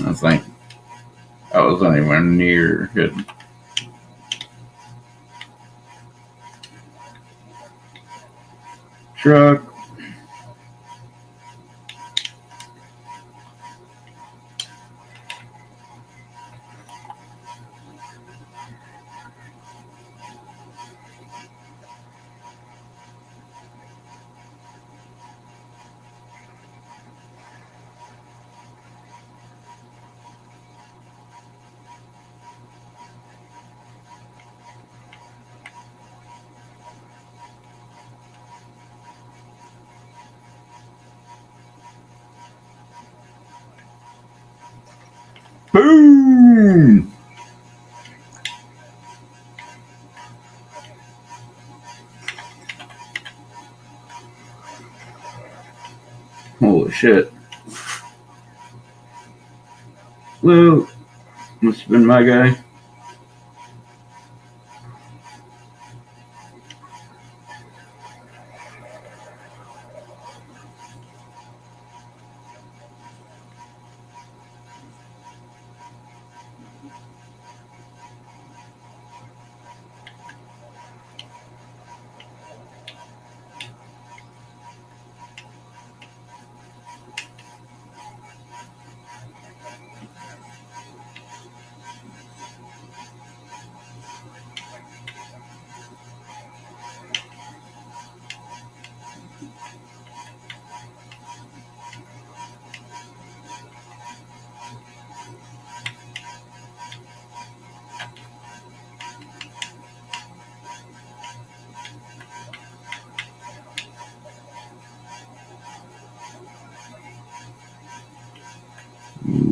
I think I was anywhere near hitting. Truck. Boom! Holy shit. Well, must have been my guy.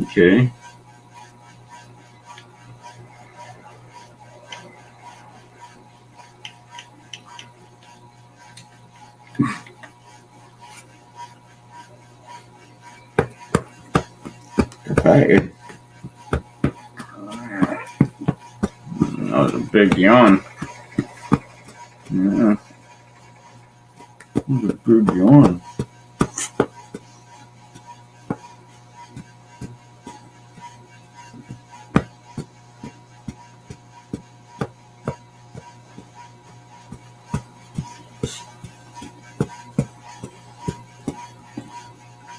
Okay. That was a big yawn. Yeah. That was a big yawn.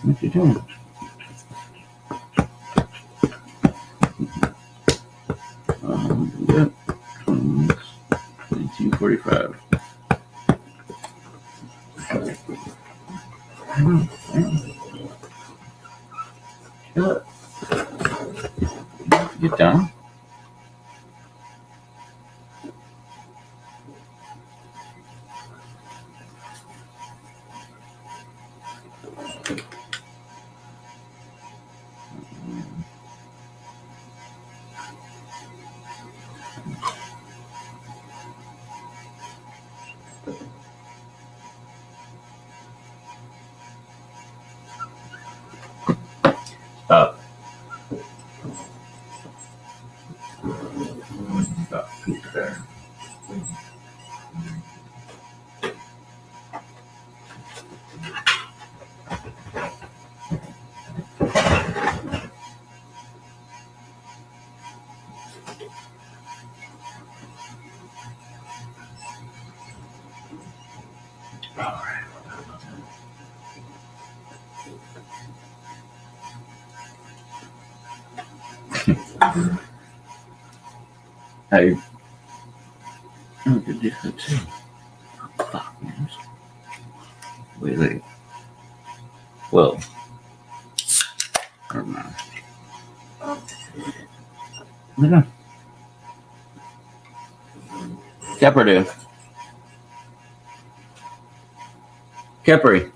What you doing? Yep. 22:45. Shut. Get down. Stop poop there. Hey, oh, good do that too. Fuck, man. Wait. Well, never mind. Look at Capri. Capri.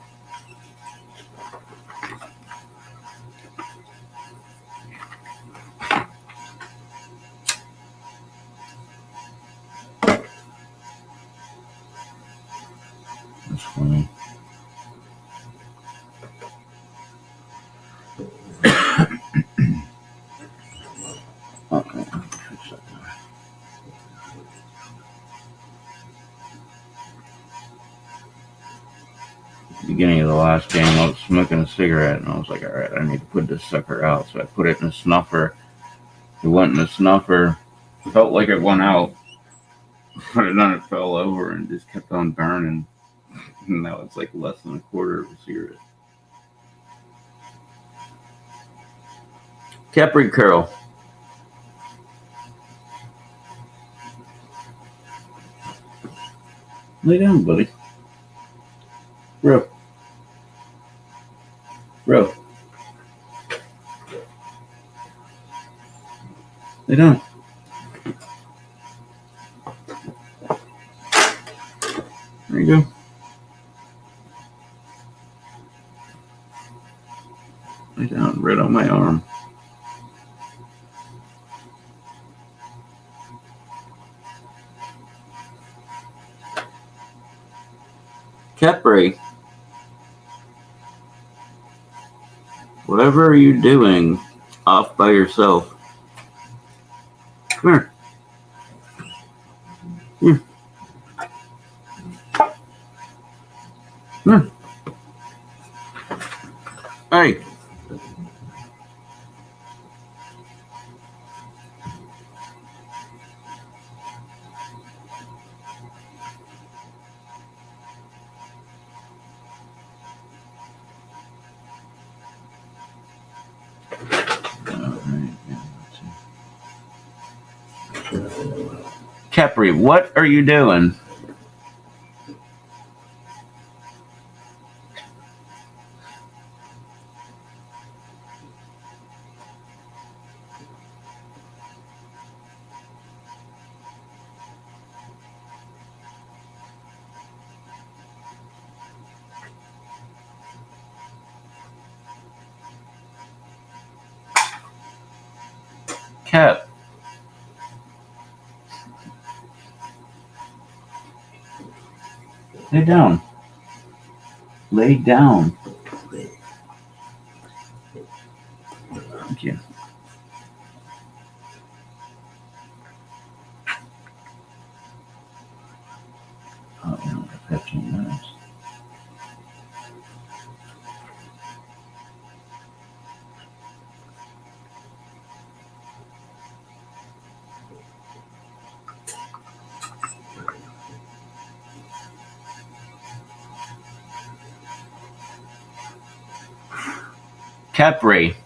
That's funny. Okay. Beginning of the last game, I was smoking a cigarette, and I was like, all right, I need to put this sucker out. So I put it in a snuffer. It went in the snuffer. Felt like it went out, but then it fell over and just kept on burning. And now it's like less than a quarter of a cigarette. Capri curl. Lay down, buddy. Bro. Lay down. There you go. Lay down, right on my arm. Capri. Whatever are you doing off by yourself? Come here. Come here. Hey. Capri, what are you doing? Cap. Lay down. Lay down. Thank you. Oh, you know, 15 minutes. Capri.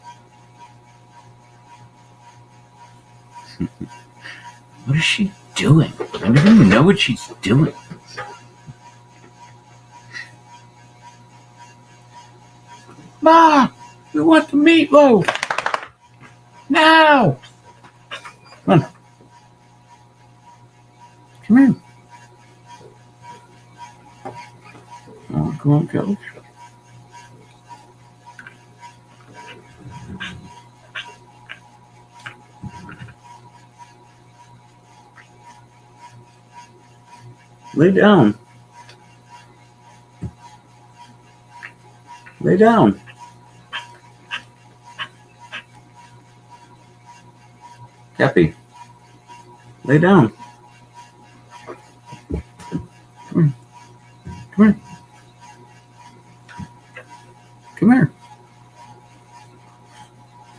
What is she doing? I don't even know what she's doing. Ma, we want the meatloaf. Now. Come on. Come here. Oh, come on, Coach. Lay down. Lay down. Cappy. Lay down. Come here. Come here.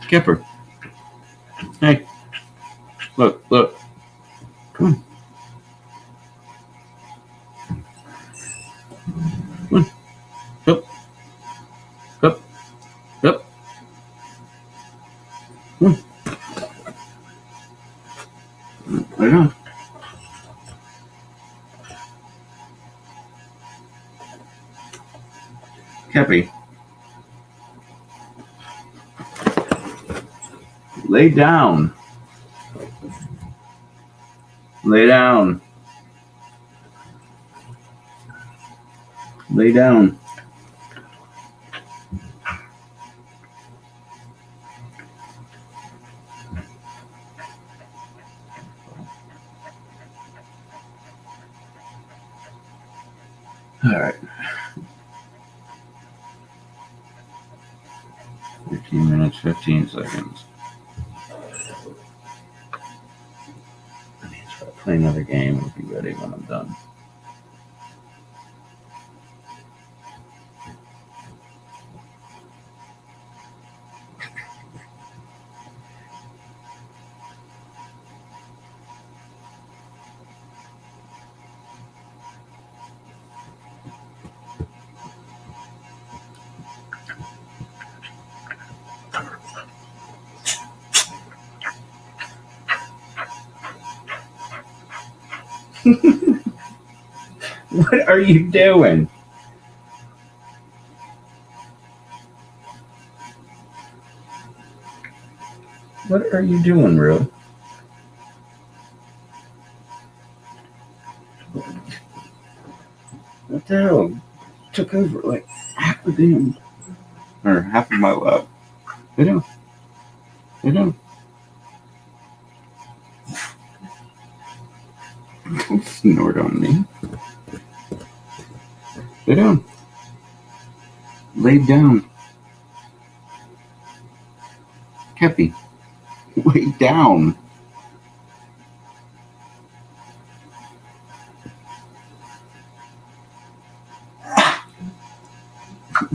Kipper. Hey. Look. Come on. Come on. Up. Come on. Lay down. Keppy. Lay down. Lay down. Lay down. All right. 15 minutes, 15 seconds. I need to play another game and be ready when I'm done. What are you doing? What are you doing, Rue? What the hell? Took over like half the damn, or half of my lap. Lay down. Lay down. Don't snort on me. Lay down. Lay down. Keppy. Lay down.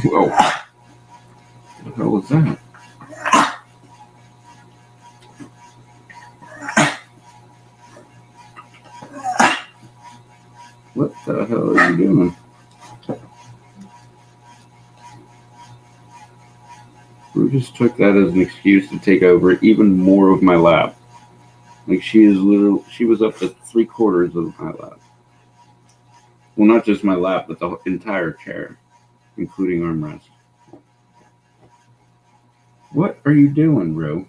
Whoa. What the hell was that? What the hell are you doing? Rue just took that as an excuse to take over even more of my lap. Like she was up to 3/4 of my lap. Well, not just my lap, but the entire chair, including armrest. What are you doing, Rue?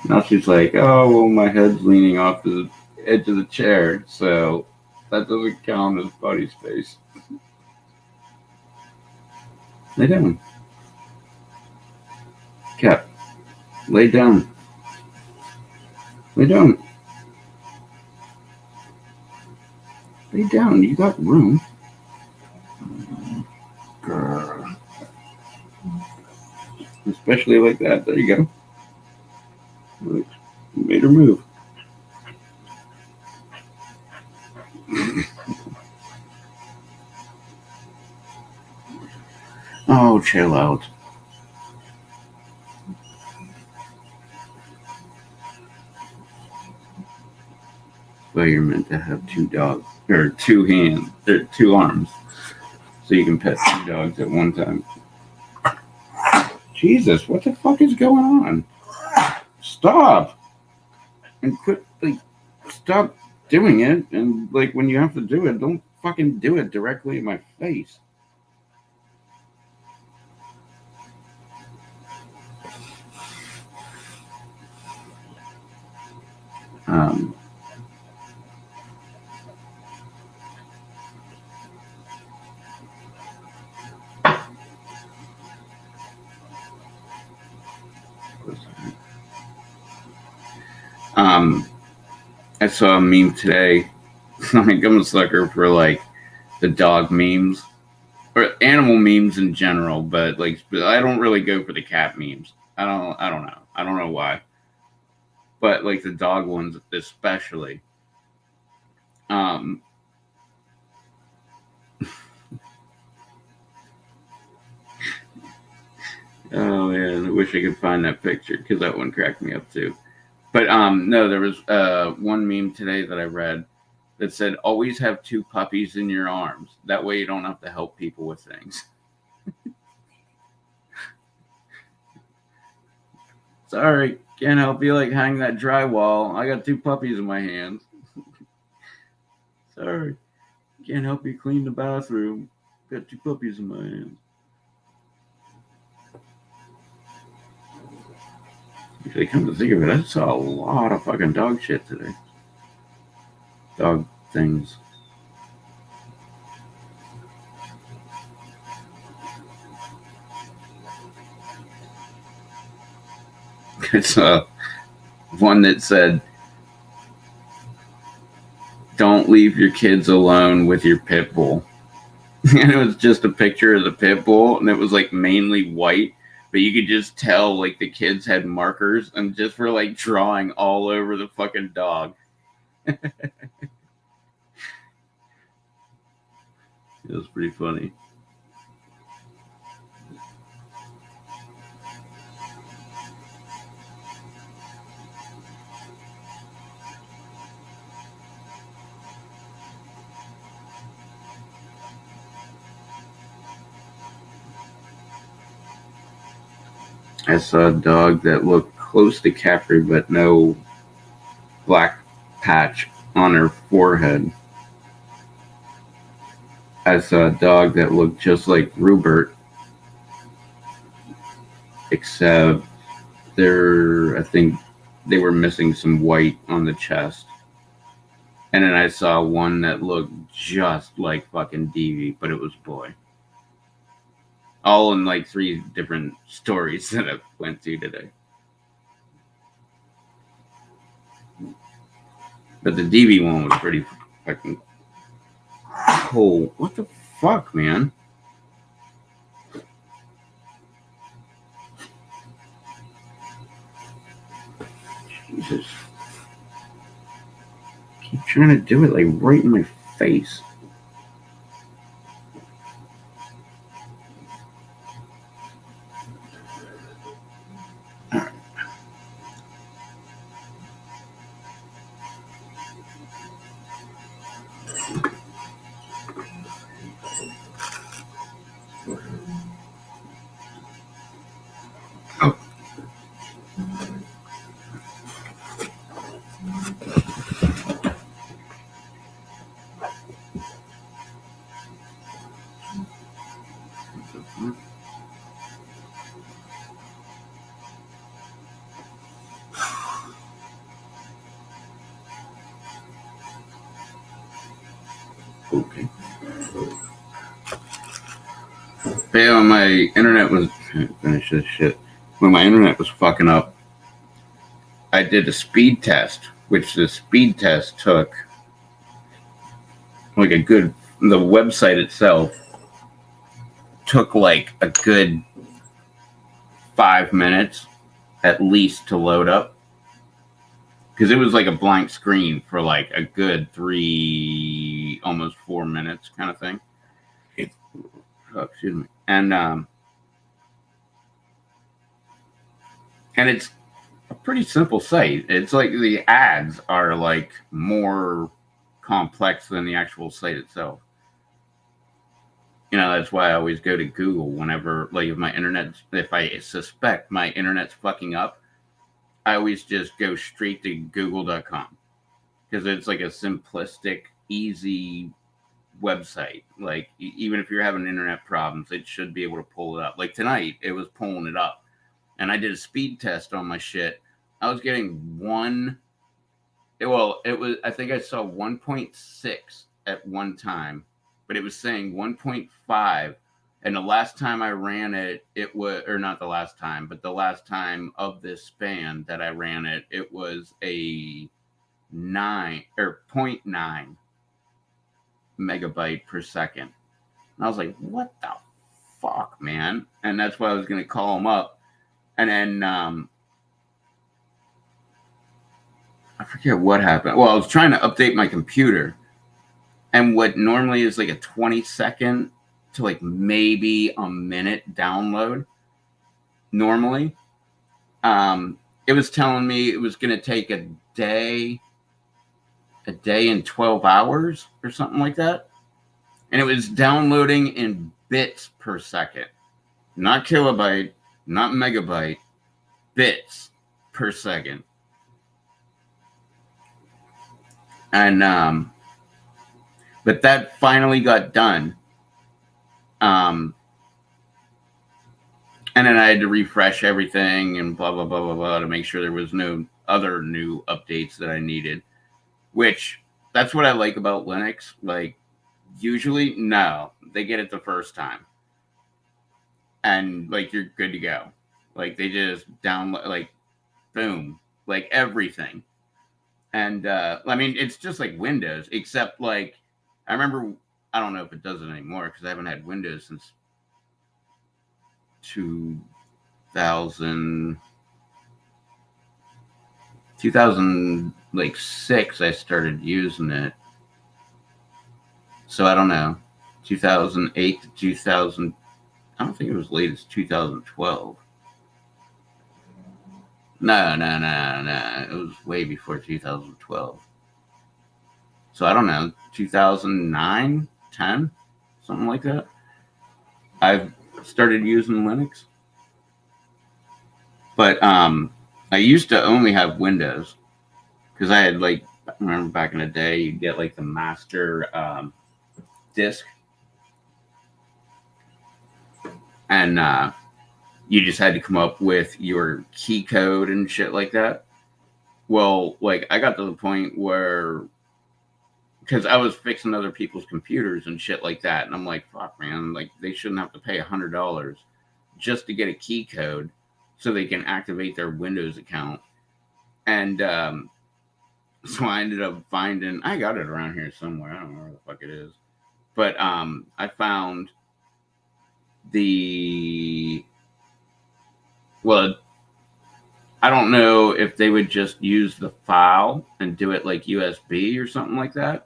Now she's like, oh, well, my head's leaning off the edge of the chair, so that doesn't count as body space. Lay down. Cap, lay down. Lay down. Lay down. You got room. Grr. Especially like that. There you go. Look, made her move. Oh, chill out. Well, you're meant to have 2 dogs, or 2 hands, or 2 arms, so you can pet 2 dogs at one time. Jesus, what the fuck is going on? Stop! And quit, stop doing it, and, when you have to do it, don't fucking do it directly in my face. I saw a meme today. I'm a sucker for the dog memes or animal memes in general, but I don't really go for the cat memes. I don't know. I don't know why. But like the dog ones especially. Um oh man, I wish I could find that picture because that one cracked me up too. But no, there was one meme today that I read that said always have two puppies in your arms. That way you don't have to help people with things. Sorry, can't help you like hang that drywall. I got two puppies in my hands. Sorry, can't help you clean the bathroom. Got two puppies in my hands. Actually, come to think of it, I saw a lot of fucking dog shit today. Dog things. It's one that said, "Don't leave your kids alone with your pit bull." And it was just a picture of the pit bull, and it was like mainly white, but you could just tell like the kids had markers and just were like drawing all over the fucking dog. It was pretty funny. I saw a dog that looked close to Caffrey, but no black patch on her forehead. I saw a dog that looked just like Rupert, except I think they were missing some white on the chest. And then I saw one that looked just like fucking Davy, but it was boy. All in like 3 different stories that I went to today. But the DV one was pretty fucking cool. What the fuck, man? Jesus. Keep trying to do it like right in my face. Okay. Yeah, when my internet was finish this shit. When my internet was fucking up, I did a speed test, which the speed test took like a good. The website itself took like a good 5 minutes at least to load up, because it was like a blank screen for like a good 3, almost 4 minutes kind of thing. Oh, excuse me. And it's a pretty simple site. It's like the ads are like more complex than the actual site itself. That's why I always go to Google whenever, like, if I suspect my internet's fucking up, I always just go straight to google.com, because it's like a simplistic, easy website. Like, even if you're having internet problems, it should be able to pull it up. Like tonight, it was pulling it up. And I did a speed test on my shit. I was getting I think I saw 1.6 at one time, but it was saying 1.5. And the last time I ran it, or not the last time, but the last time of this span that I ran it, it was a 0.9 megabyte per second. And I was like, what the fuck, man? And that's why I was going to call them up And then I forget what happened. Well, I was trying to update my computer, and what normally is like a 20-second to like maybe a minute download normally, it was telling me it was going to take a day and 12 hours or something like that. And it was downloading in bits per second, not kilobyte, not megabyte, bits per second. And but that finally got done. And then I had to refresh everything and blah blah blah blah blah to make sure there was no other new updates that I needed. Which that's what I like about Linux. Like usually, no, they get it the first time, and like you're good to go. Like they just download, like boom, like everything. And I mean, it's just like Windows, except like I remember, I don't know if it does it anymore because I haven't had Windows since 2006. I started using it. So I don't know, 2008 to 2000. I don't think it was late as 2012. No. It was way before 2012. So I don't know, 2009, 10, something like that. I've started using Linux. But I used to only have Windows because I had like, I remember back in the day, you'd get like the master disk. And you just had to come up with your key code and shit like that. Well, like I got to the point where, because I was fixing other people's computers and shit like that, and I'm like, fuck, man, like they shouldn't have to pay $100 just to get a key code so they can activate their Windows account. And so I ended up finding, I got it around here somewhere, I don't know where the fuck it is, but I found well, I don't know if they would just use the file and do it like USB or something like that,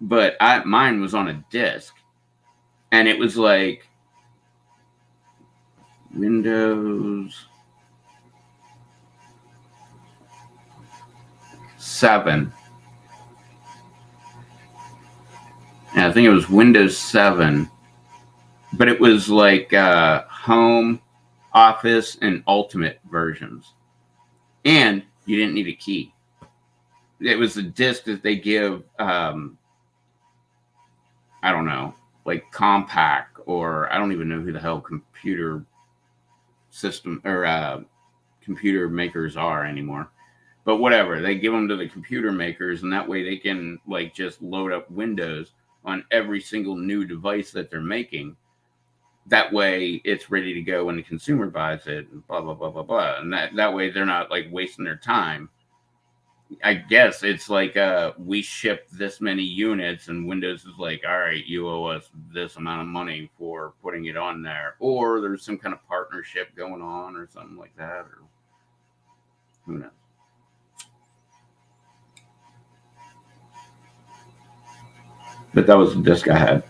but mine was on a disk, and it was like Windows 7. And I think it was Windows 7, but it was like Home, Office, and Ultimate versions. And you didn't need a key. It was the disk that they give, I don't know, like Compaq, or I don't even know who the hell computer system or computer makers are anymore. But whatever, they give them to the computer makers, and that way they can like just load up Windows on every single new device that they're making. That way it's ready to go when the consumer buys it, and blah blah blah blah blah. And that way they're not like wasting their time. I guess it's like we ship this many units, and Windows is like, all right, you owe us this amount of money for putting it on there, or there's some kind of partnership going on, or something like that, or who knows. But that was the disc I had.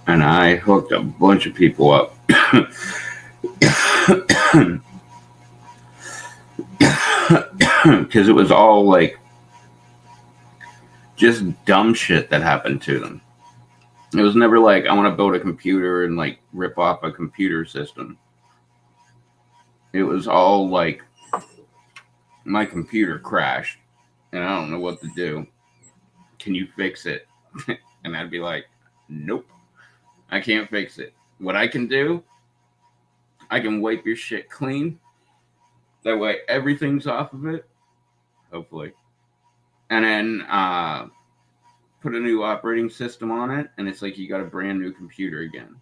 And I hooked a bunch of people up. Because it was all like just dumb shit that happened to them. It was never like, I want to build a computer and like rip off a computer system. It was all like, my computer crashed and I don't know what to do. Can you fix it? And I'd be like, nope, I can't fix it. What I can do, I can wipe your shit clean. That way everything's off of it, hopefully. And then put a new operating system on it, and it's like you got a brand new computer again.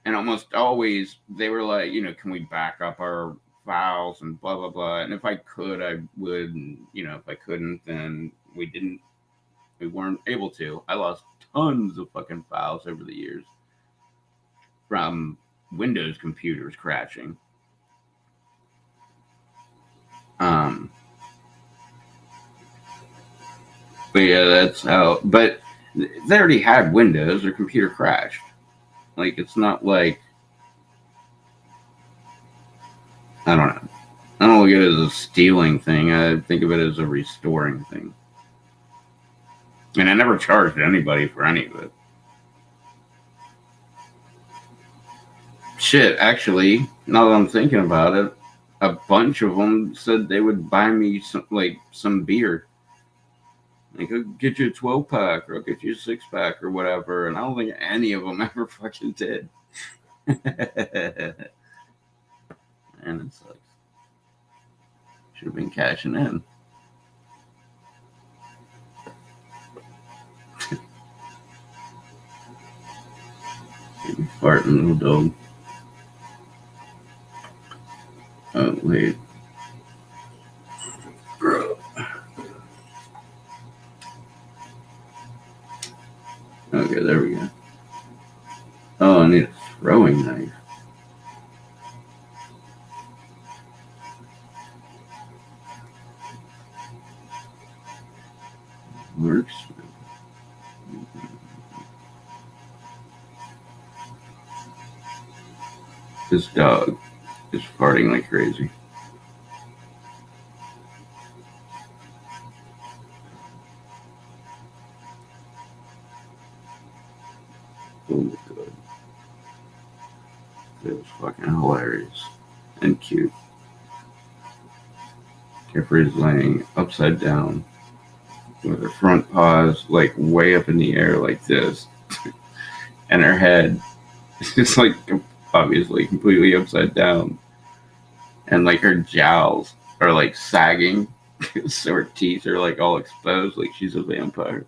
And almost always they were like, can we back up our files and blah blah blah. And if I could, I would. And if I couldn't, then we weren't able to. I lost tons of fucking files over the years from Windows computers crashing. But yeah, that's how. But they already had Windows. Their computer crashed. Like, it's not like, I don't know. I don't look at it as a stealing thing. I think of it as a restoring thing. And I never charged anybody for any of it. Shit, actually, now that I'm thinking about it, a bunch of them said they would buy me some beer. Like, I'll get you a 12-pack, or I'll get you a 6-pack, or whatever. And I don't think any of them ever fucking did. And it sucks. Should have been cashing in. Maybe farting, little dog. Oh, wait. Bro. Okay, there we go. Oh, I need a throwing knife. Works. This dog is farting like crazy. Oh my god. It was fucking hilarious and cute. Jeffrey's laying upside down with her front paws like way up in the air like this. And her head is like obviously completely upside down. And like her jowls are like sagging. So her teeth are like all exposed like she's a vampire.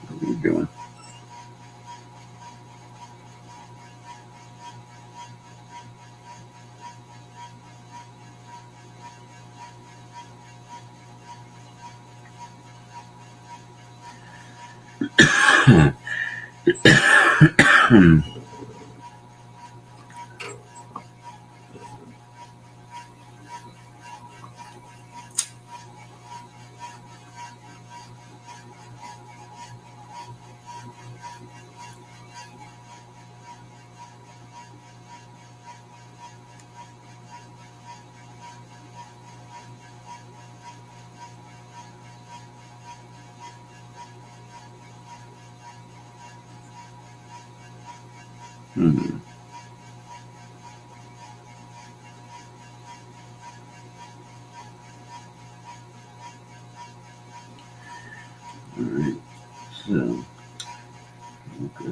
What are you doing? Alright, so we'll go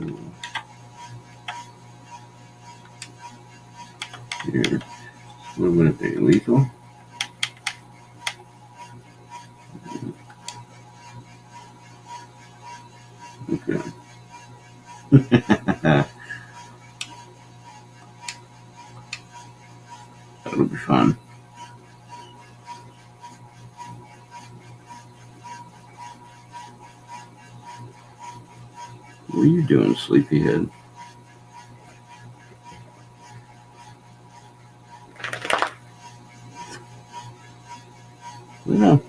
here. A little bit of the lethal. Okay. That'll be fun. What are you doing, sleepyhead? Lay down.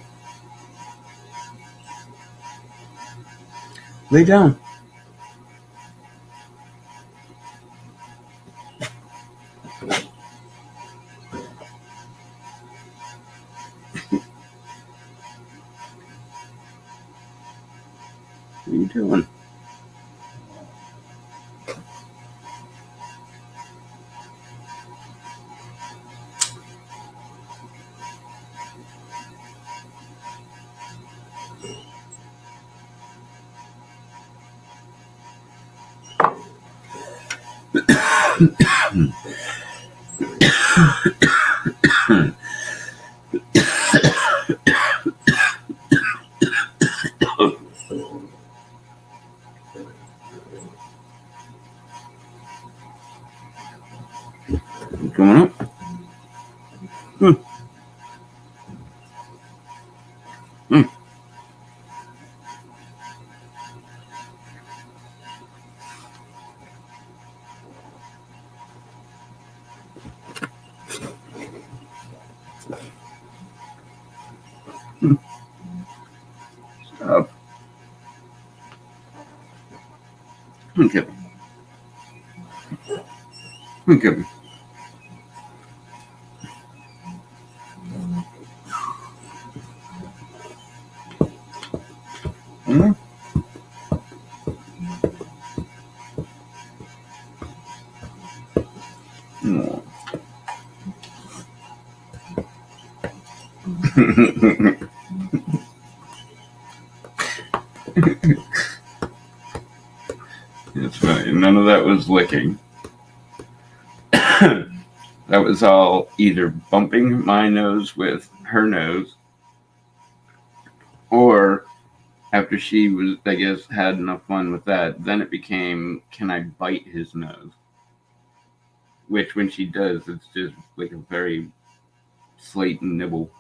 Lay down. What are you doing? Coming up. Stop. Okay. Okay. Hmm? No. It's funny. None of that was licking. That was all either bumping my nose with her nose, or after she was, I guess, had enough fun with that, then it became, can I bite his nose? Which, when she does, it's just like a very slight nibble.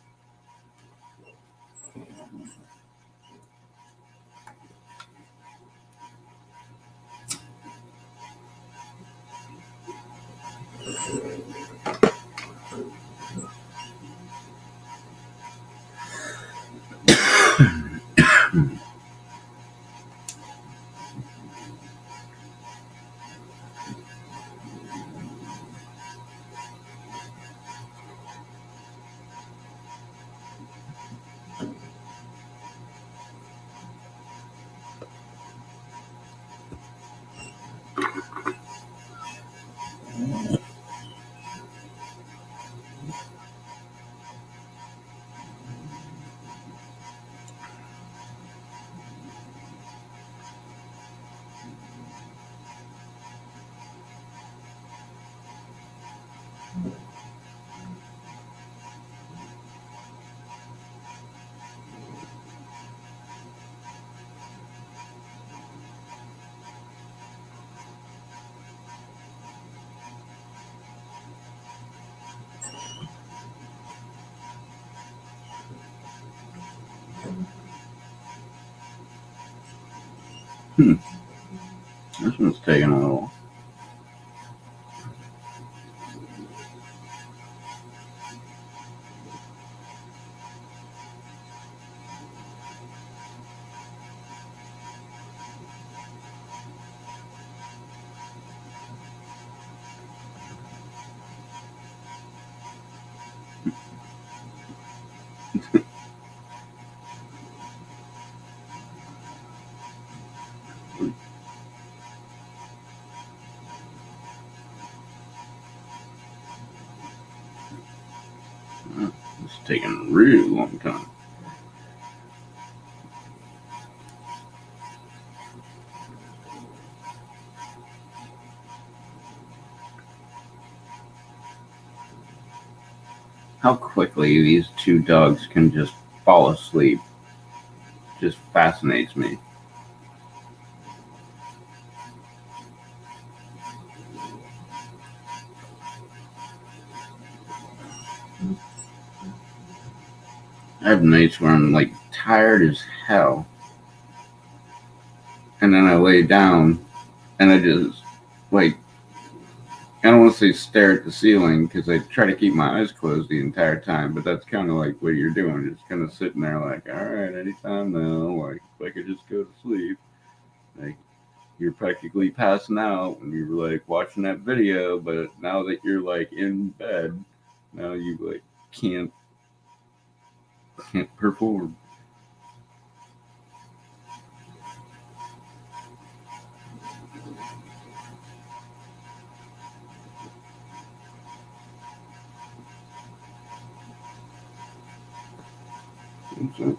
This one's taking a little. It's taking a really long time. How quickly these two dogs can just fall asleep just fascinates me. I have nights where I'm like tired as hell, and then I lay down and I just like, I don't want to say stare at the ceiling because I try to keep my eyes closed the entire time, but that's kind of like what you're doing. Just kind of sitting there like, all right, anytime now, like if I could just go to sleep. Like you're practically passing out when you were like watching that video, but now that you're like in bed, now you like can't perform. So,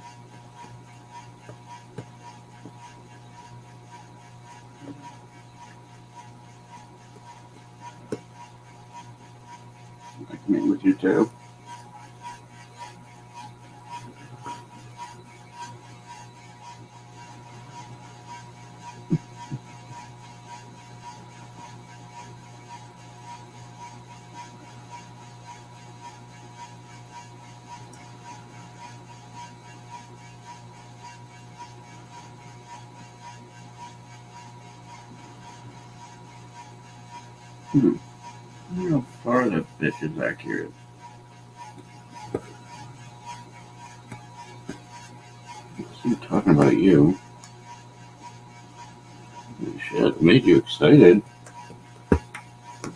like me with you too. I don't know how far that bitch is accurate. I'm talking about you. Holy shit, made you excited.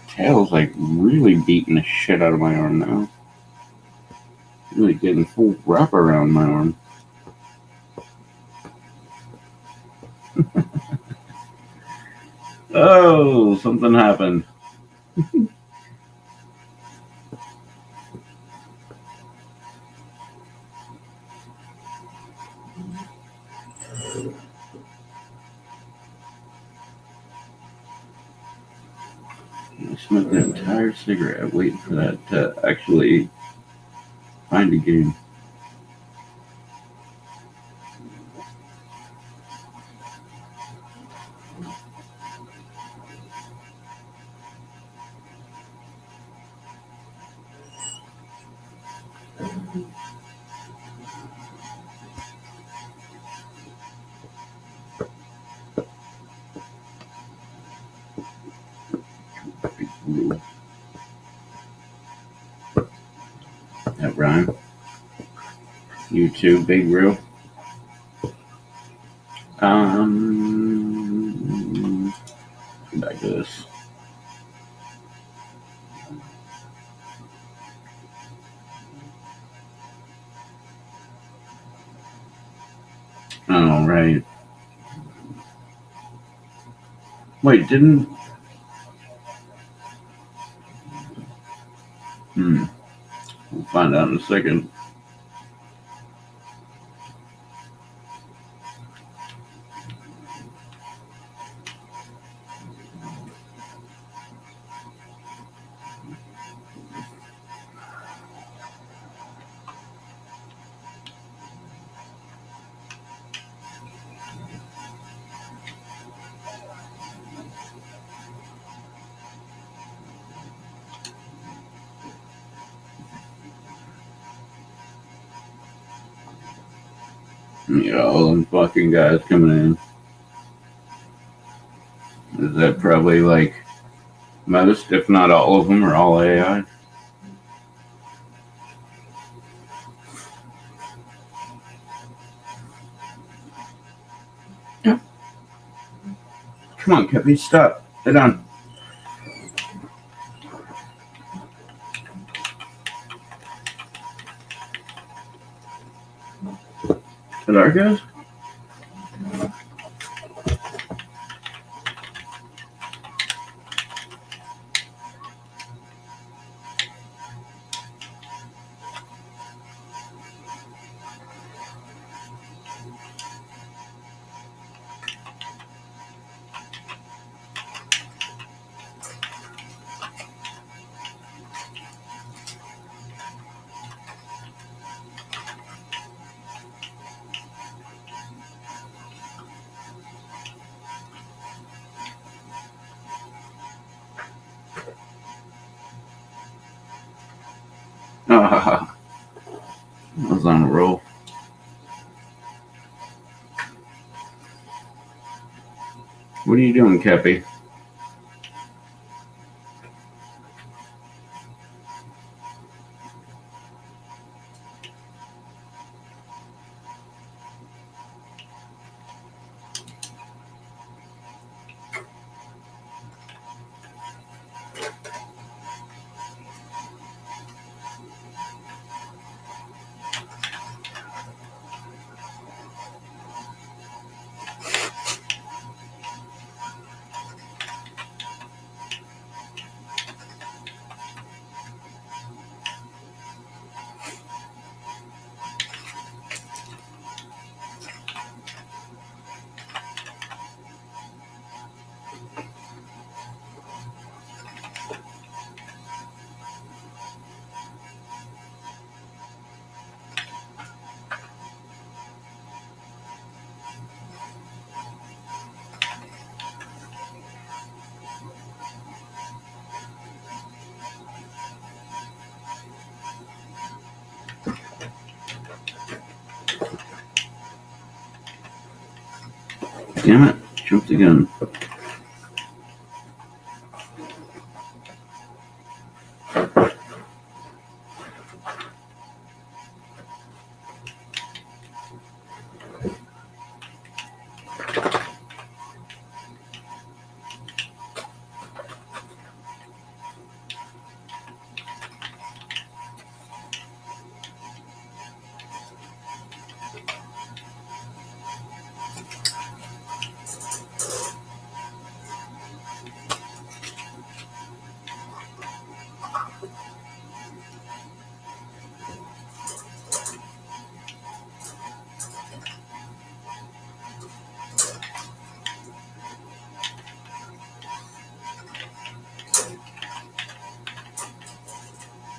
Tail's like really beating the shit out of my arm now. Really getting full wrap around my arm. Oh, something happened. I smoked an entire cigarette waiting for that to actually find a game. Ooh. That rhyme. You too, Big Real. Back to this. Oh, right. Wait, didn't... We'll find out in a second. Yeah, all them fucking guys coming in. Is that probably like most, if not all of them, are all AI? Yeah. Come on, Kepi, stop. Sit down. Is that our guys? I was on a roll. What are you doing, Kepi? Damn it. Jumped the gun.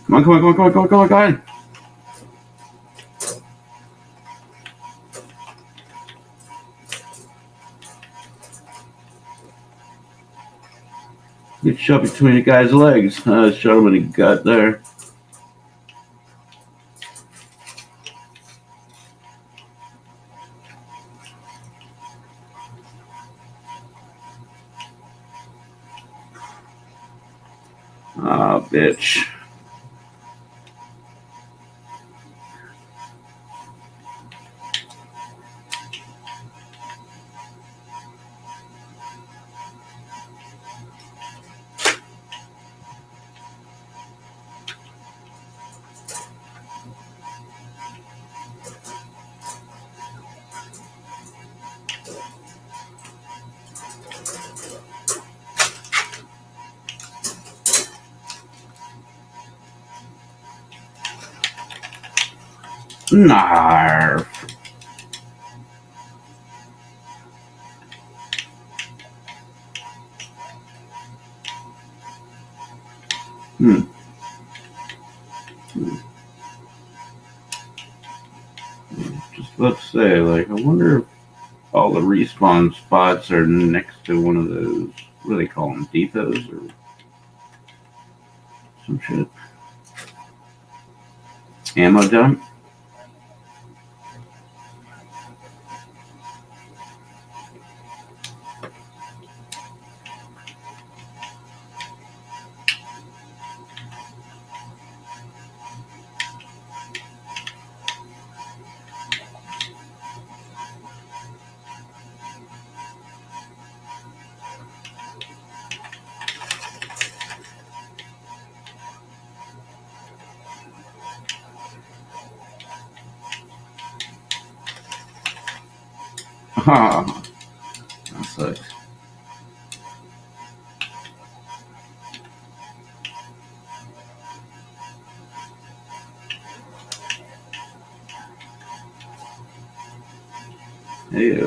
Come on, come on, come on, come on, come on, come on, come on. Get shot between the guy's legs. Shot him in the gut there. Ah, bitch. Narf. Just let's say, like, I wonder if all the respawn spots are next to one of those, what do they call them, depots or some shit. Ammo dump? Ah, that sucks. Hey,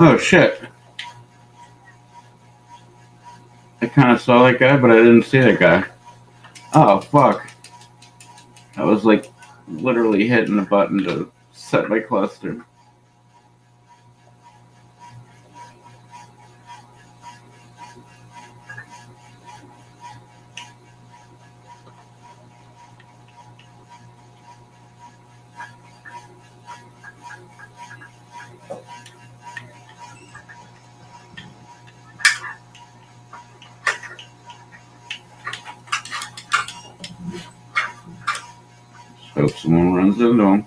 oh shit. I kind of saw that guy, but I didn't see that guy. Oh, fuck. I was like literally hitting the button to set my cluster. Hope someone runs into him.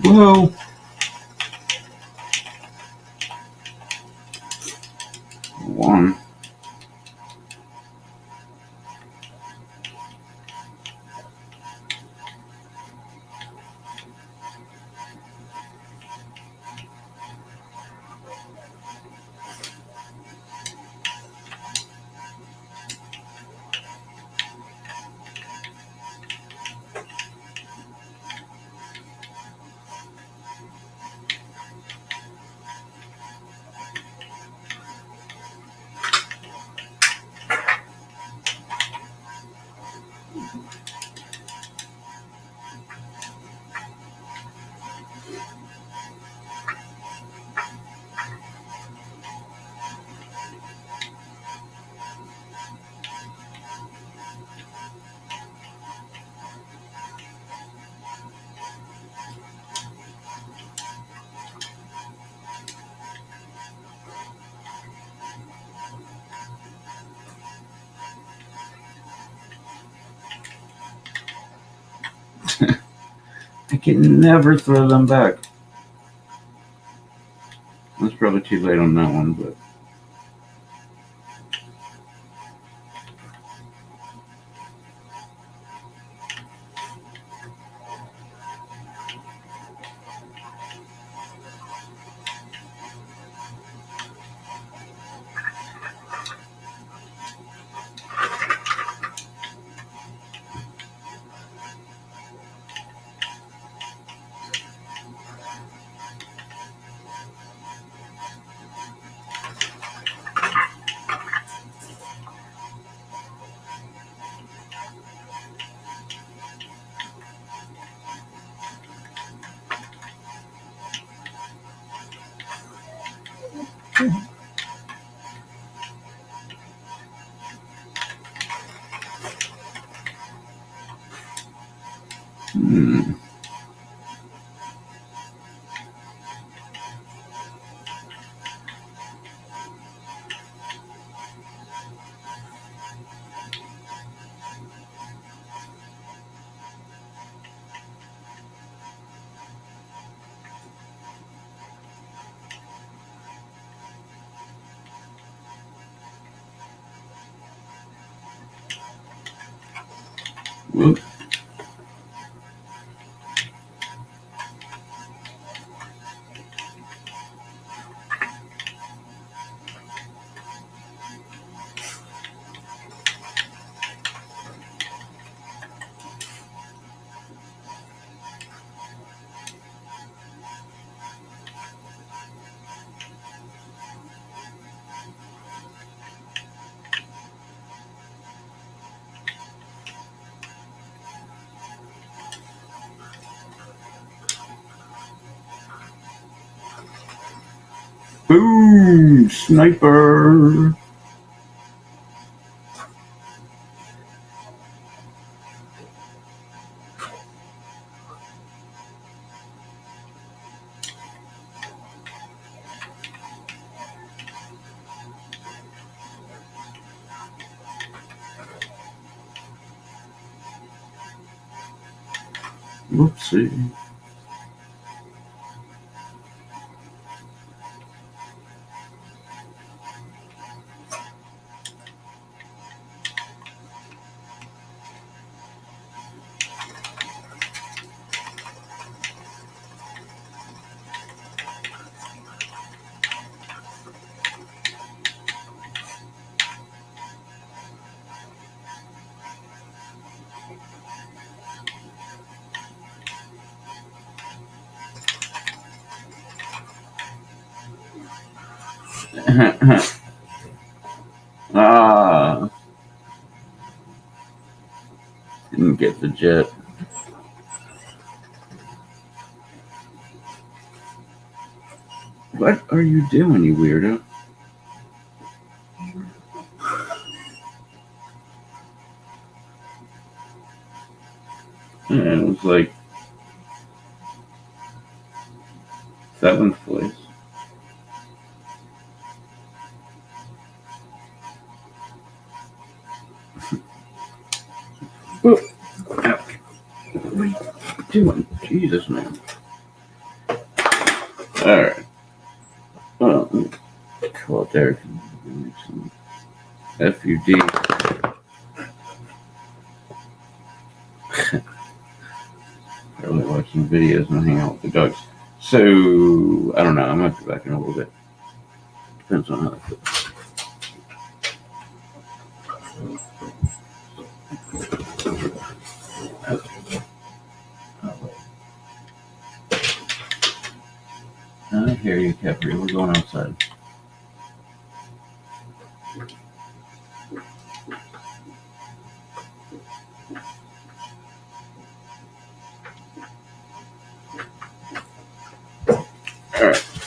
Whoa. One. I can never throw them back. That's probably too late on that one, but. Hmm. Whoop. Boom! Sniper! Whoopsie. Ah, didn't get the jet. What are you doing, you weirdo? Yeah, it was like 7th place. Ouch. What are you doing? Jesus, man. Alright. Well, let me call it there. Some FUD. Probably watching videos and hang out with the dogs. So, I don't know. I might be back in a little bit. Depends on how I feel. I hear you, Capri. We're going outside. All right.